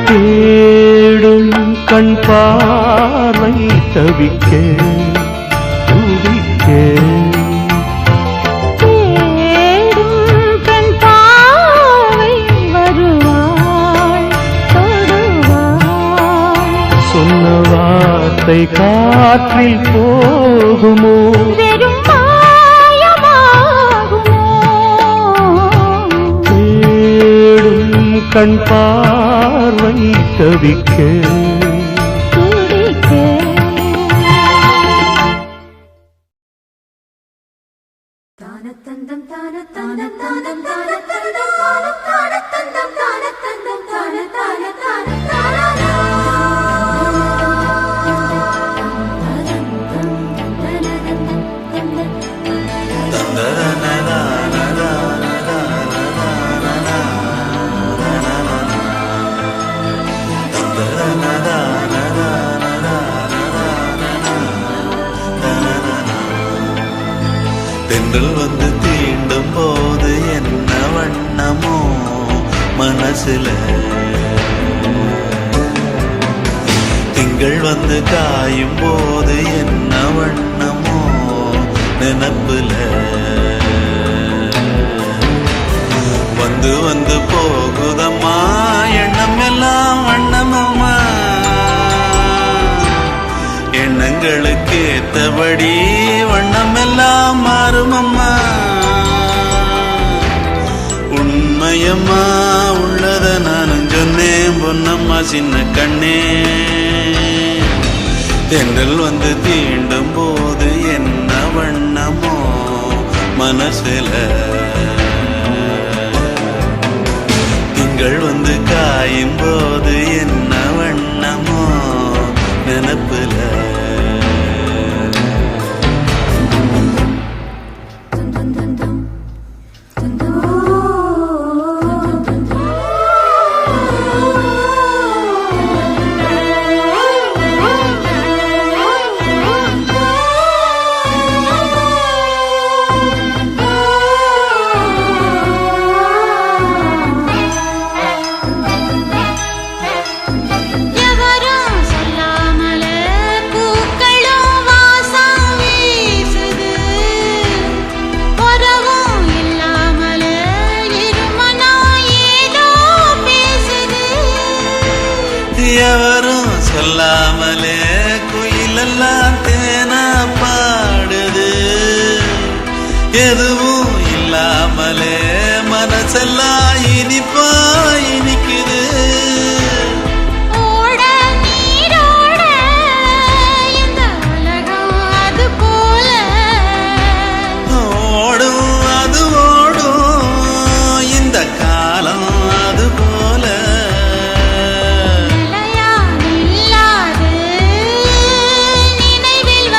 தேடும் கண் பார்வை தவிக்க துடிக்க தேடும் பெண் பாவை வருவாள் தொடுவாள். சொன்ன வார்த்தை காற்றில் போகுமோ வெறும் மாயமாகுமோ. தேடும் கண் பார்வை தவிக்க துடிக்க தானத்தந்தம் தானத்தந்தம் தானம் தானத்தந்தம் தானம் தானத்தந்தம் தானத்தந்தம் தான தான தான தானா. தென்றல் வந்து தீண்டும் போது என்ன வண்ணமோ மனசுல, திங்கள் வந்து காயும் போது என்ன வண்ணமோ நினப்புல, வந்து வந்து போகுதம்மா எண்ணம் எல்லாம் வண்ணமம்மா, எண்ணங்களுக்கு ஏத்தபடி வண்ணம் எல்லாம் மாறுமம்மா. உண்மையம்மா உள்ளத நானும் சொன்னேன் பொன்னம்மா சின்ன கண்ணே. தென்றல் வந்து தீண்டும் போது என்ன வண்ணமோ மனசுல, திங்கள் வந்து காயும் போது என்ன வண்ணமோ நினப்புல. எவரும் சொல்லாமலே பூக்களும் வாசம் வீசுது. உறவும் இல்லாமலே இருமனம் ஏதோ பேசுது. எவரும் சொல்லாமலே குயிலெல்லாம் தேனா பாடுது. எதுவும் இல்லாமலே மனசெல்லாம் இனிப்பா இனிக்குது. ஓட நீரோட இந்த உலகம் அது போல. ஓடும் அது ஓடும் இந்த காலம் அது போல. நிலையா நில்லாது நினைவில்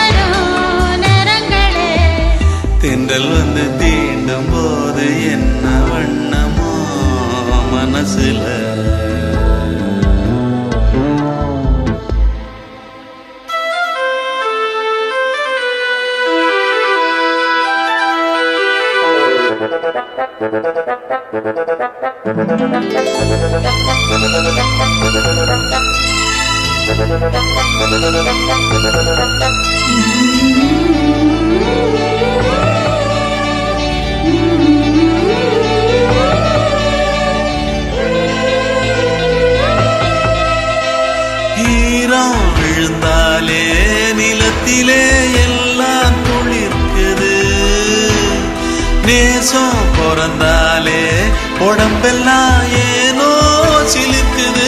ஈரம் விழுந்தாலே நிலத்திலே எல்லாம் துளிர்க்குது, நேசம் பிறந்தாலே உடம்பெல்லாம் ஏனோ சிலிர்க்குது.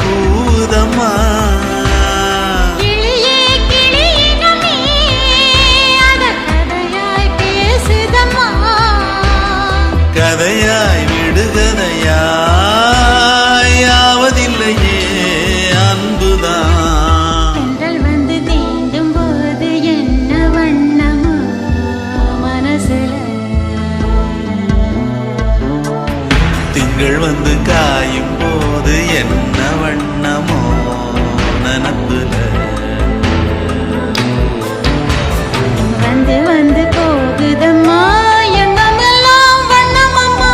கூதம்மா கதையாய் விடுகதையாய் யாவதில்லையே அன்புதான். வந்து தீண்டும் போது என்ன வண்ணமோ மனசுல, திங்கள் வந்து காயும் போது என்ன வண்ணமோ நனப்புல, வந்து வந்து போகுதம்மா எண்ணமெல்லாம் வண்ணமம்மா.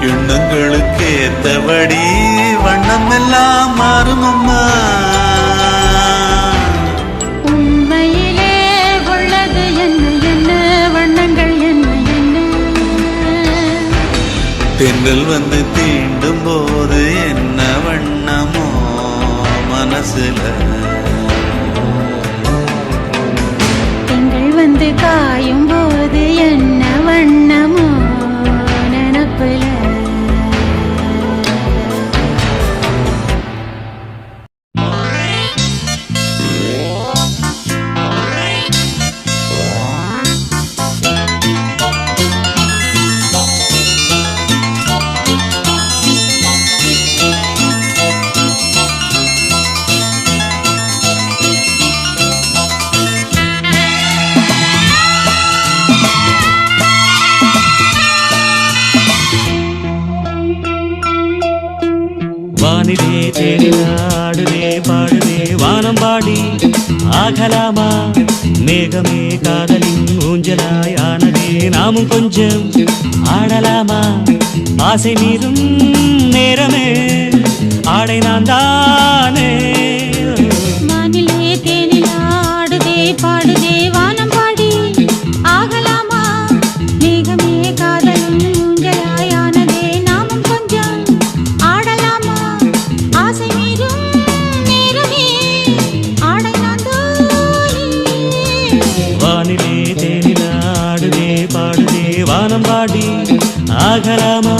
எண்ணங்களுக்கு ஏத்தபடி வண்ணம் எல்லாம் மாறுமம்மா. உண்மையிலே உள்ளது என்ன என்ன வண்ணங்கள் என்ன என்ன, தென்றல் வந்து தீண்டும் போது என்ன வண்ணமோ மனசுல, திங்கள் வந்து காயும் போது என்ன வண்ணமோ நினப்புல. வானிலே தேடினாடுதே பாடுதே வானம் பாடி ஆகலாமா, மேகமே காதலின் ஊஞ்சலாய் ஆனதே நாமும் கொஞ்சம் ஆடலாமா. ஆசை மீதும் நேரமே ஆடை நான் தானே. வானிலே தேனிலாடுதே பாடுதே வானம் பாடி ஆகலாமா, மேகமே காதலும் ஊஞ்சலாயானதே நாமும் கொஞ்சம் ஆடலாமா. ஆசை மீதும் நேரமே ஆடை நான் தானே. வானிலே தேனிலாடுதே பாடுதே வானம் பாடி ஆகலாமா.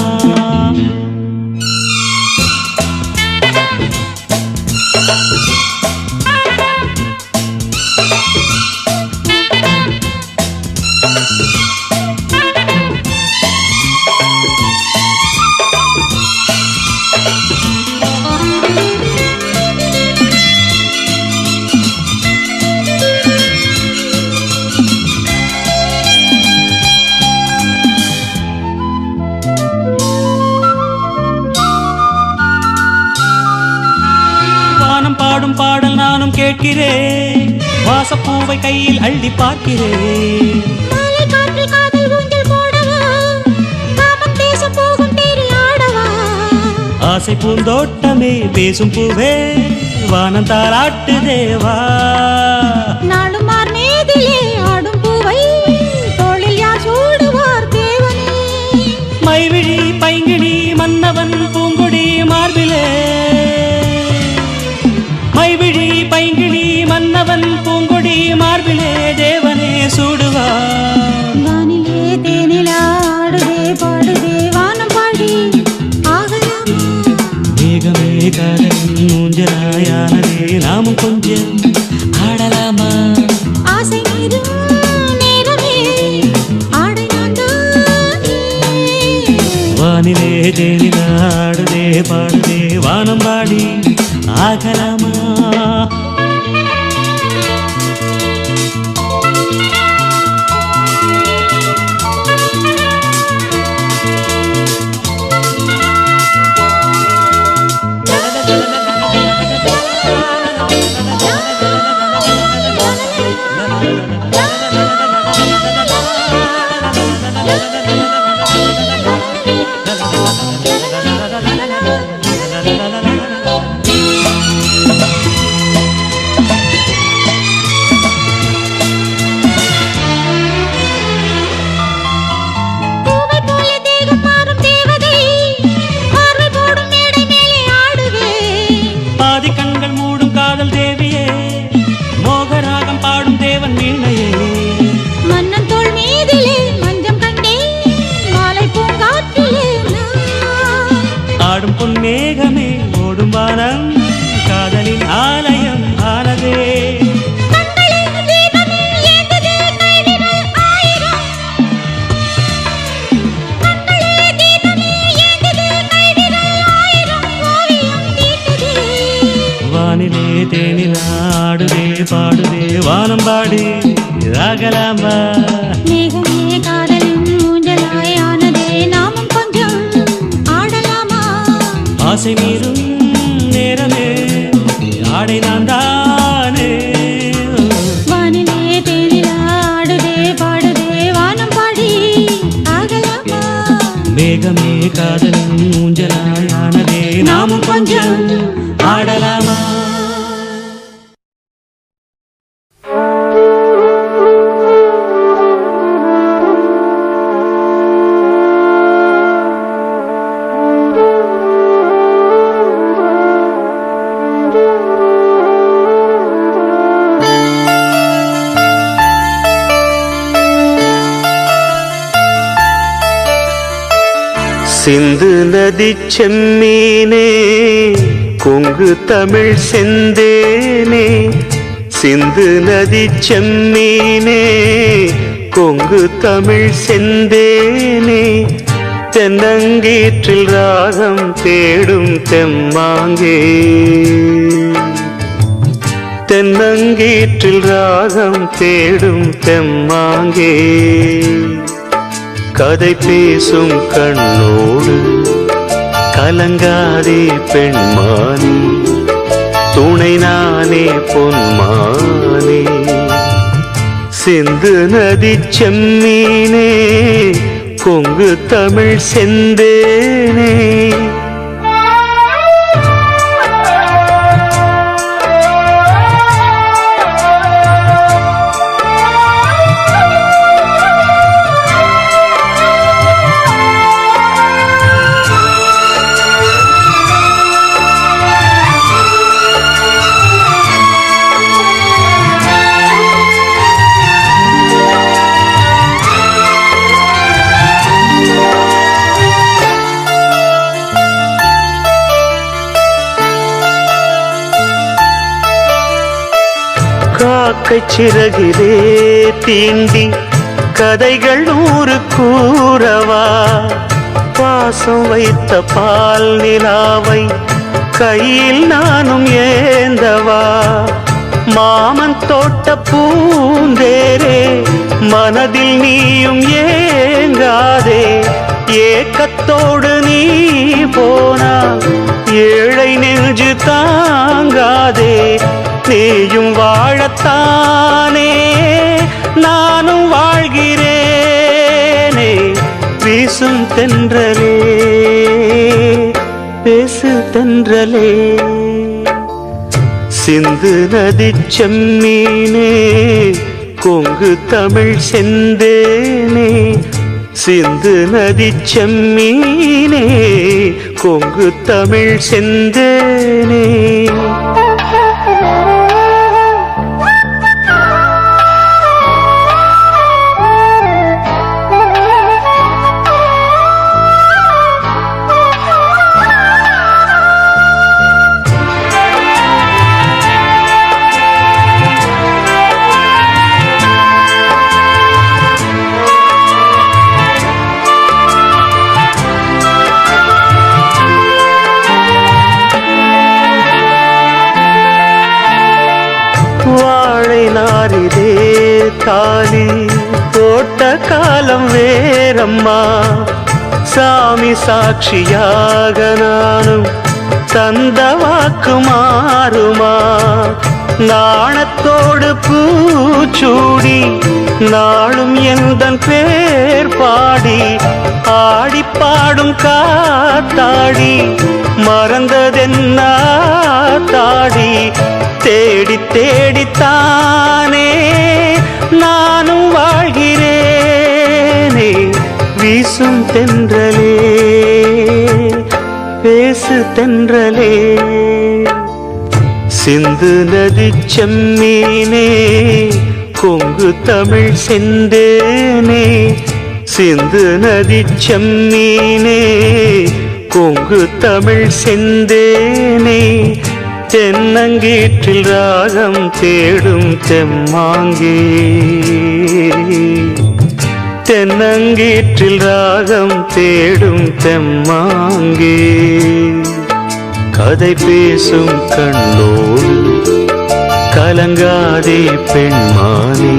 பாடும் பாடல் நானும் கேட்கிறேன், வாசப்பூவை கையில் அள்ளி பார்க்கிறேன். மாலை காற்றில் காதல் ஊஞ்சல் போடவா, காமம் பேச போகும் தேரில் ஆடவா. ஆசை பூந்தோட்டமே பேசும் பூவே வானம் தாராட்டு தேவா. நாளும் மார் மேதிலே ஆடும் பூவை தோளில் யார் சூடுவார் தேவனே. மைவிழி பைங்கிழி மன்னவன் பூங்குடி மார்பிலே, மைவிழி பைங்கிழி மன்னவன் பூங்குடி மார்பிலே தேவனே சூடுவார். வானிலே தேனிலாடுதே பாடுதே வானம் பாடி ஆகலாமா, மேகமே காதலின் ஊஞ்சலாயானதே நாமும் கொஞ்சம் ஆடலாமா. ஆசை மீதும் நேரமே ஆடை நான் தானே. வானிலே தேனிலாடுதே பாடுதே வானம் பாடி ஆகலாமா. பூவை போல தேகம் மாறும் தேவதை பார்வை போடும் மேடை மேலே ஆடுவே பாதி கண்கள் மூடும் காதல் தேவியே மோகராகம் பாடும் தேவன் வீணையே மன்னன் தோள் மீதிலே மஞ்சம் கண்டேன் மாலை பூங்காற்றிலே நான் ஆடும் பொன் மேகமே ஓடும் வானம் காதலின் ஆலயம் ஆனதே கண்களின் தீபமே ஏந்ததே கைவிரல் ஆயிரம் கண்களே தீபமே ஏந்ததே கைவிரல் ஆயிரம் ஓவியம் தீட்டுதே வானிலே தேனிலா ஆடுதே பாடுதே வானம் பாடி ராகலாமா மேகமே காதலின் ஊஞ்சலாய் ஆனதே நாமும் கொஞ்சம் ஆடலாமா ஆசை மீறும் நேரமே ஆடை நான் தானே வானிலே தேனிலா ஆடுதே பாடுதே வானம் பாடி ஆகலாமா மேகமே காதலின் ஊஞ்சலாயானதே நாமும் கொஞ்சம் ஆடலாமா சிந்து நதி செம்மீனே கொங்கு தமிழ் செந்தேனே சிந்து நதி செம்மீனே கொங்கு தமிழ் செந்தேனே தென்னங்கீற்றில் ராகம் தேடும் தெம்மாங்கே தென்னங்கீற்றில் ராகம் தேடும் தெம்மாங்கே கதை பேசும் கண்ணோடு கலங்காதே பெண்மானே துணை நானே பொன்மானே சிந்து நதி செம்மீனே கொங்கு தமிழ் செந்தேனே காக்கை சிறகிலே தீண்டி கதைகள் 100 கூறவா பாசம் வைத்த பால் நிலாவை கையில் நானும் ஏந்தவா மாமன் தோட்ட பூந்தேரே மனதில் நீயும் ஏங்காதே ஏக்கத்தோடு நீ போனா ஏழை நெஞ்சு தாங்காதே நீயும் வாழத்தானே நானும் வாழ்கிறேனே வீசும் தென்றலே பேசு தென்றலே சிந்து நதி செம்மீனே கொங்கு தமிழ் செந்தேனே சிந்து நதி செம்மீனே கொங்கு தமிழ் செந்தேனே நாரிதே தாலி போட்ட காலம் வேறம்மா சாமி சாட்சியாக நானும் தந்த வாக்கு மாறுமா? நாணத்தோடு பூச்சூடி நாளும் எந்தன் பேர் பாடி ஆடி பாடும் காத்தாடி மறந்ததென்ன தாடி தேடி தேடித்தானே நானும் வாழ்கிறேனே. வீசும் தென்றலே பேசு தென்றலே சிந்து நதி செம்மீனே கொங்கு தமிழ் செந்தேனே. சிந்து நதி செம்மீனே கொங்கு தமிழ் செந்தேனே. தென்னங்கீற்றில் ராகம் தேடும் தெம்மாங்கே. தென்னங்கீற்றில் ராகம் தேடும் தெம்மாங்கே. கதை பேசும் கண்ணோடு கலங்காதே பெண்மானே.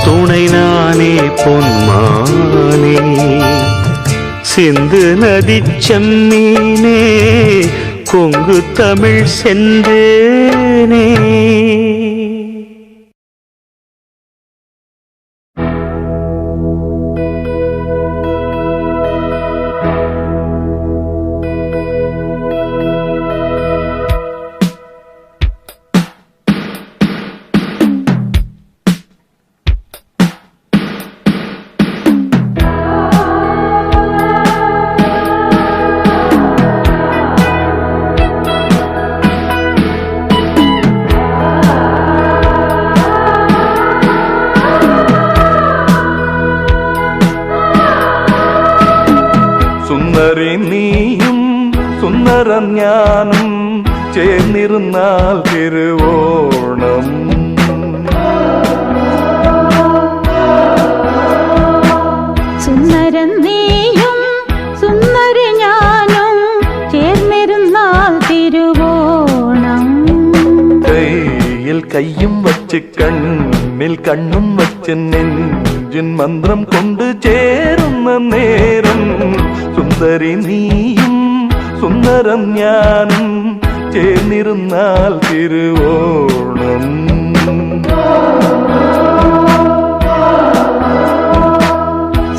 துணை நானே பொன்மானே. சிந்து நதி செம்மீனே கொங்கு தமிழ் செந்தேனே. നീയും സുന്ദരം ഞാനും ചേർന്നിരുന്നാൽ തിരുവോണം. സുന്ദരൻ നീയും സുന്ദര ഞാനും ചേർന്നിരുന്നാൽ തിരുവോണം. കയ്യിൽ കയ്യും വച്ച് കണ്ണിൽ കണ്ണും വച്ച് നെഞ്ചിൻ മന്ത്രം കൊണ്ട് ചേരുന്ന നേരം സുന്ദരി നീയും സുന്ദരം ഞാനും ചേർന്നിരുന്നാൽ തിരുവോണം.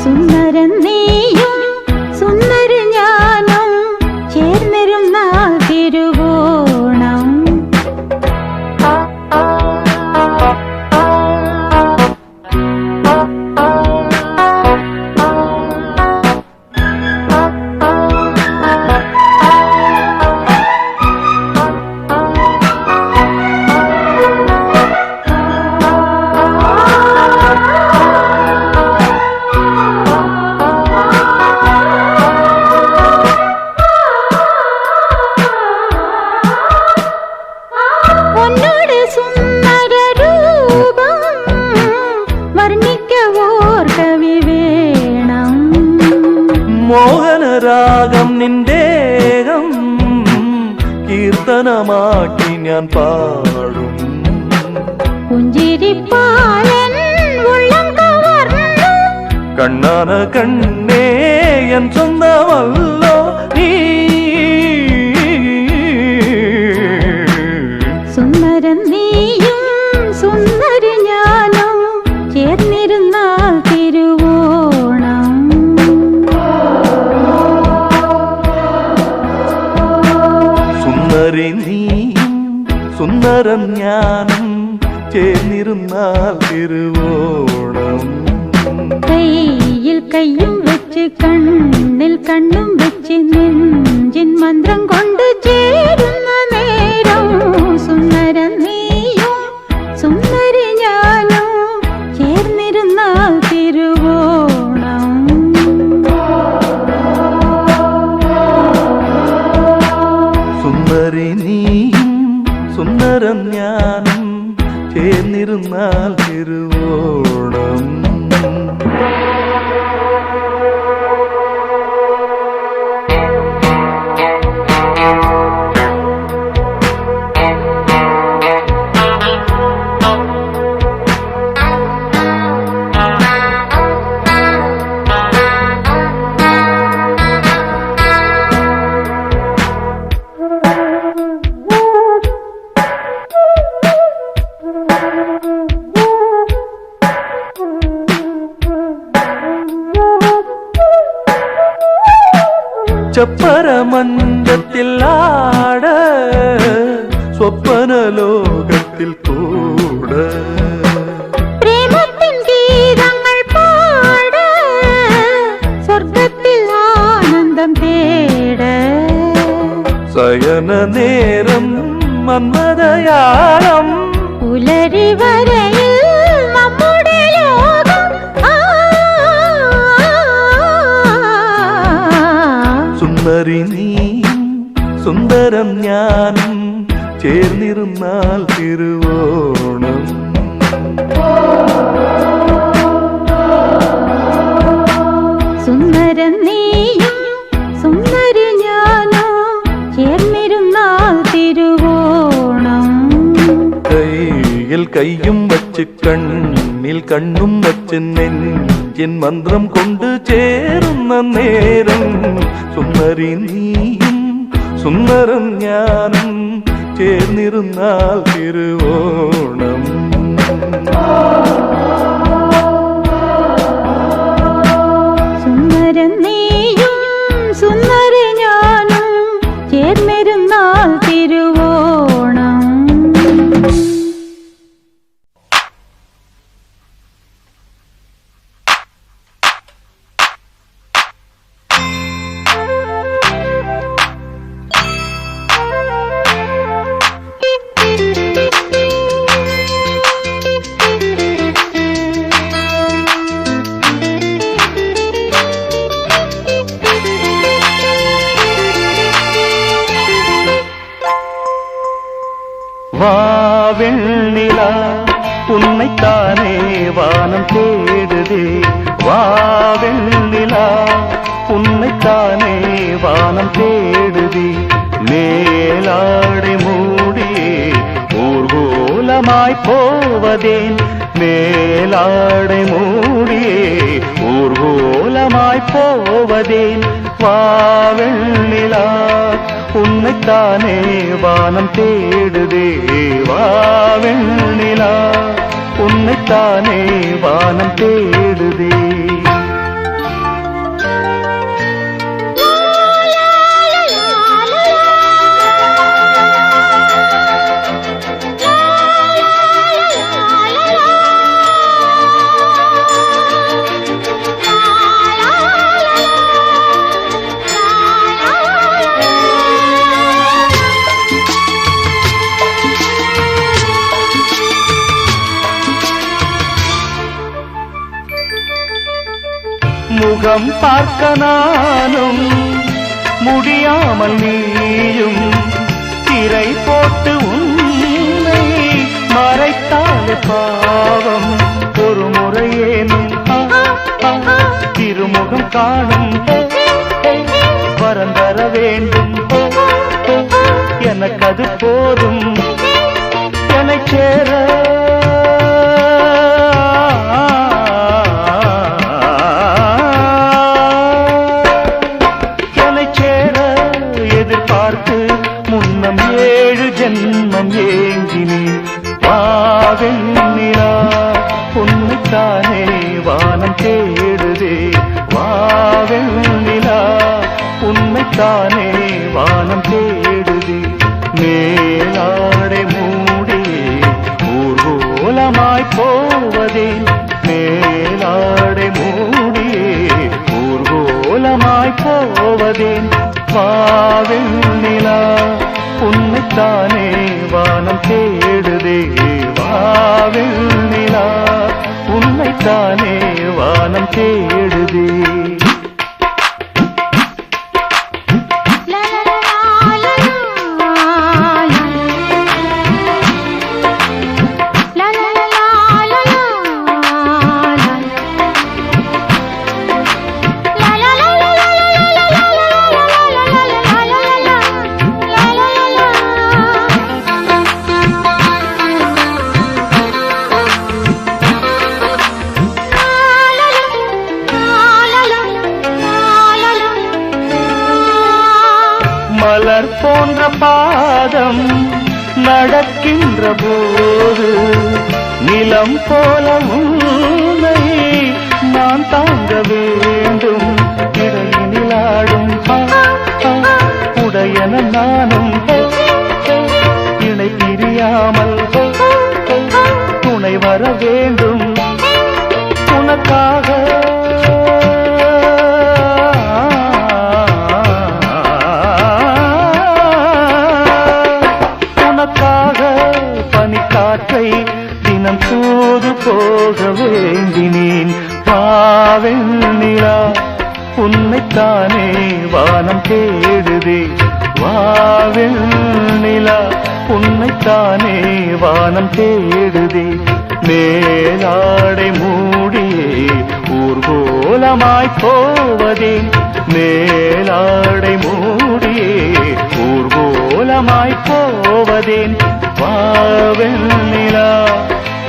സുന്ദരൻ നീയും സുന്ദര ഞാനും ചേർന്നിരുന്നാൽ തിരുവോണം. മോഹനരാഗം നിന്റേകം കീർത്തനമാക്കി ഞാൻ പാടും. പുഞ്ചിരിപ്പാലൻ ഉള്ളം കവർന്നു കണ്ണാന കണ്ണേ എൻ സ്വന്തമല്ലോ നീ. സുന്ദരൻ നീയും സുന്ദര ഞാനും ചേർന്നിരുന്നാൽ തിരുവോണം. സുന്ദരി നീയും സുന്ദരം ഞാനും ചേർന്നിരുന്നാൽ തിരുവോണം. കയ്യിൽ കയ്യും വെച്ച് കണ്ണിൽ കണ്ണും വെച്ച് നെഞ്ചിൻ മന്ത്രം കൊണ്ട് ചേരുന്ന നേരം സുന്ദരൻ നീയും സുന്ദര ഞാനും ചേർന്നിരുന്നാൽ തിരുവോണം. സുന്ദരി നീയും സുന്ദരം ഞാനും ചേർന്നിരുന്നാൽ തിരുവോണം. சப்பர மன்றத்தில் ஆட சொப்பன லோகத்தில் கூட பிரேமத்தின் கீதங்கள் பாட சொர்க்கத்தில் ஆனந்தம் தேட சயன நேரம் மன்மதயாரம் புலரி வரையில் நம்முடைய யோகம் സുന്ദരി നീയും സുന്ദരം ഞാനും ചേർന്നിരുന്നാൽ തിരുവോണം സുന്ദരം നീയും സുന്ദരി ഞാനോ ചേർന്നിരുന്നാൽ തിരുവോണം കയ്യിൽ കയ്യും വച്ച് കണ്ണിൽ കണ്ണും വച്ച് നെഞ്ചിൻ മന്ത്രം കൊണ്ട് ചേരുന്ന നേരം സുന്ദരി നീയും സുന്ദരം ഞാനും ചേർന്നിരുന്നാൽ തിരുവോണം സുന്ദരം നീയും സുന്ദരി ഞാനും ചേർന്നിരുന്നാൽ തിരുവോണം வாவெண்ணிலா உன்னைத்தானே வானம் தேடுதே வாவெண்ணிலா உன்னைத்தானே வானம் தேடுதே மேலாடை மூடியே ஊர்கோலமாய் போவதேன் மேலாடை மூடியே ஊர்கோலமாய் போவதேன் வாவெண்ணிலா உன்னைத்தானே வானம் தேடுதே வாவெண்ணிலா உன்னைத்தானே வானம் தேடுதே முகம் பார்க்க நானும் முடியாமல் நீயும் திரை போட்டு உன்னை மறைத்தாலே பாவம் ஒரு முறையேனும் திருமுகம் காணும் வரம் தர வேண்டும் எனக்கு அது போதும் என்னை சேர ஜன்மம் ஏங்கினி வாவெண்ணிலா உன்னைத்தானே வானம் தேடுதே வாவெண்ணிலா உன்னைத்தானே வானம் தேடுதே மேலாடை மூடியே ஊர்கோலமாய் போவதேன் மேலாடை மூடியே ஊர்கோலமாய் போவதேன் வாவெண்ணிலா உன்னைத்தானே வானம் தேடுதே வாவெண்ணிலா உன்னைத்தானே வானம் தேடுதே மலர் போன்ற பாதம் நடக்கின்ற போது நிலம் போல உன்னை நான் தாங்க வேண்டும் இடையினில் ஆடும் வேண்டும் உனக்காக. உனக்காக பனிக்காற்றை தினம் தூது போக வேண்டினேன். வாவெண்ணிலா உன்னைத்தானே வானம் தேடுதே. வாவெண்ணிலா உன்னைத்தானே வானம் தேடுதே. மேலாடை மூடியே ஊர்கோலமாய் போவதேன். மேலாடை மூடியே ஊர்கோலமாய் போவதேன். வாவெண்ணிலா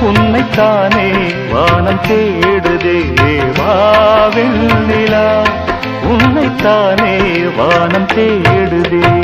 உன்னைத்தானே வானம் தேடுதே. வாவெண்ணிலா உன்னைத்தானே வானம் தேடுதே.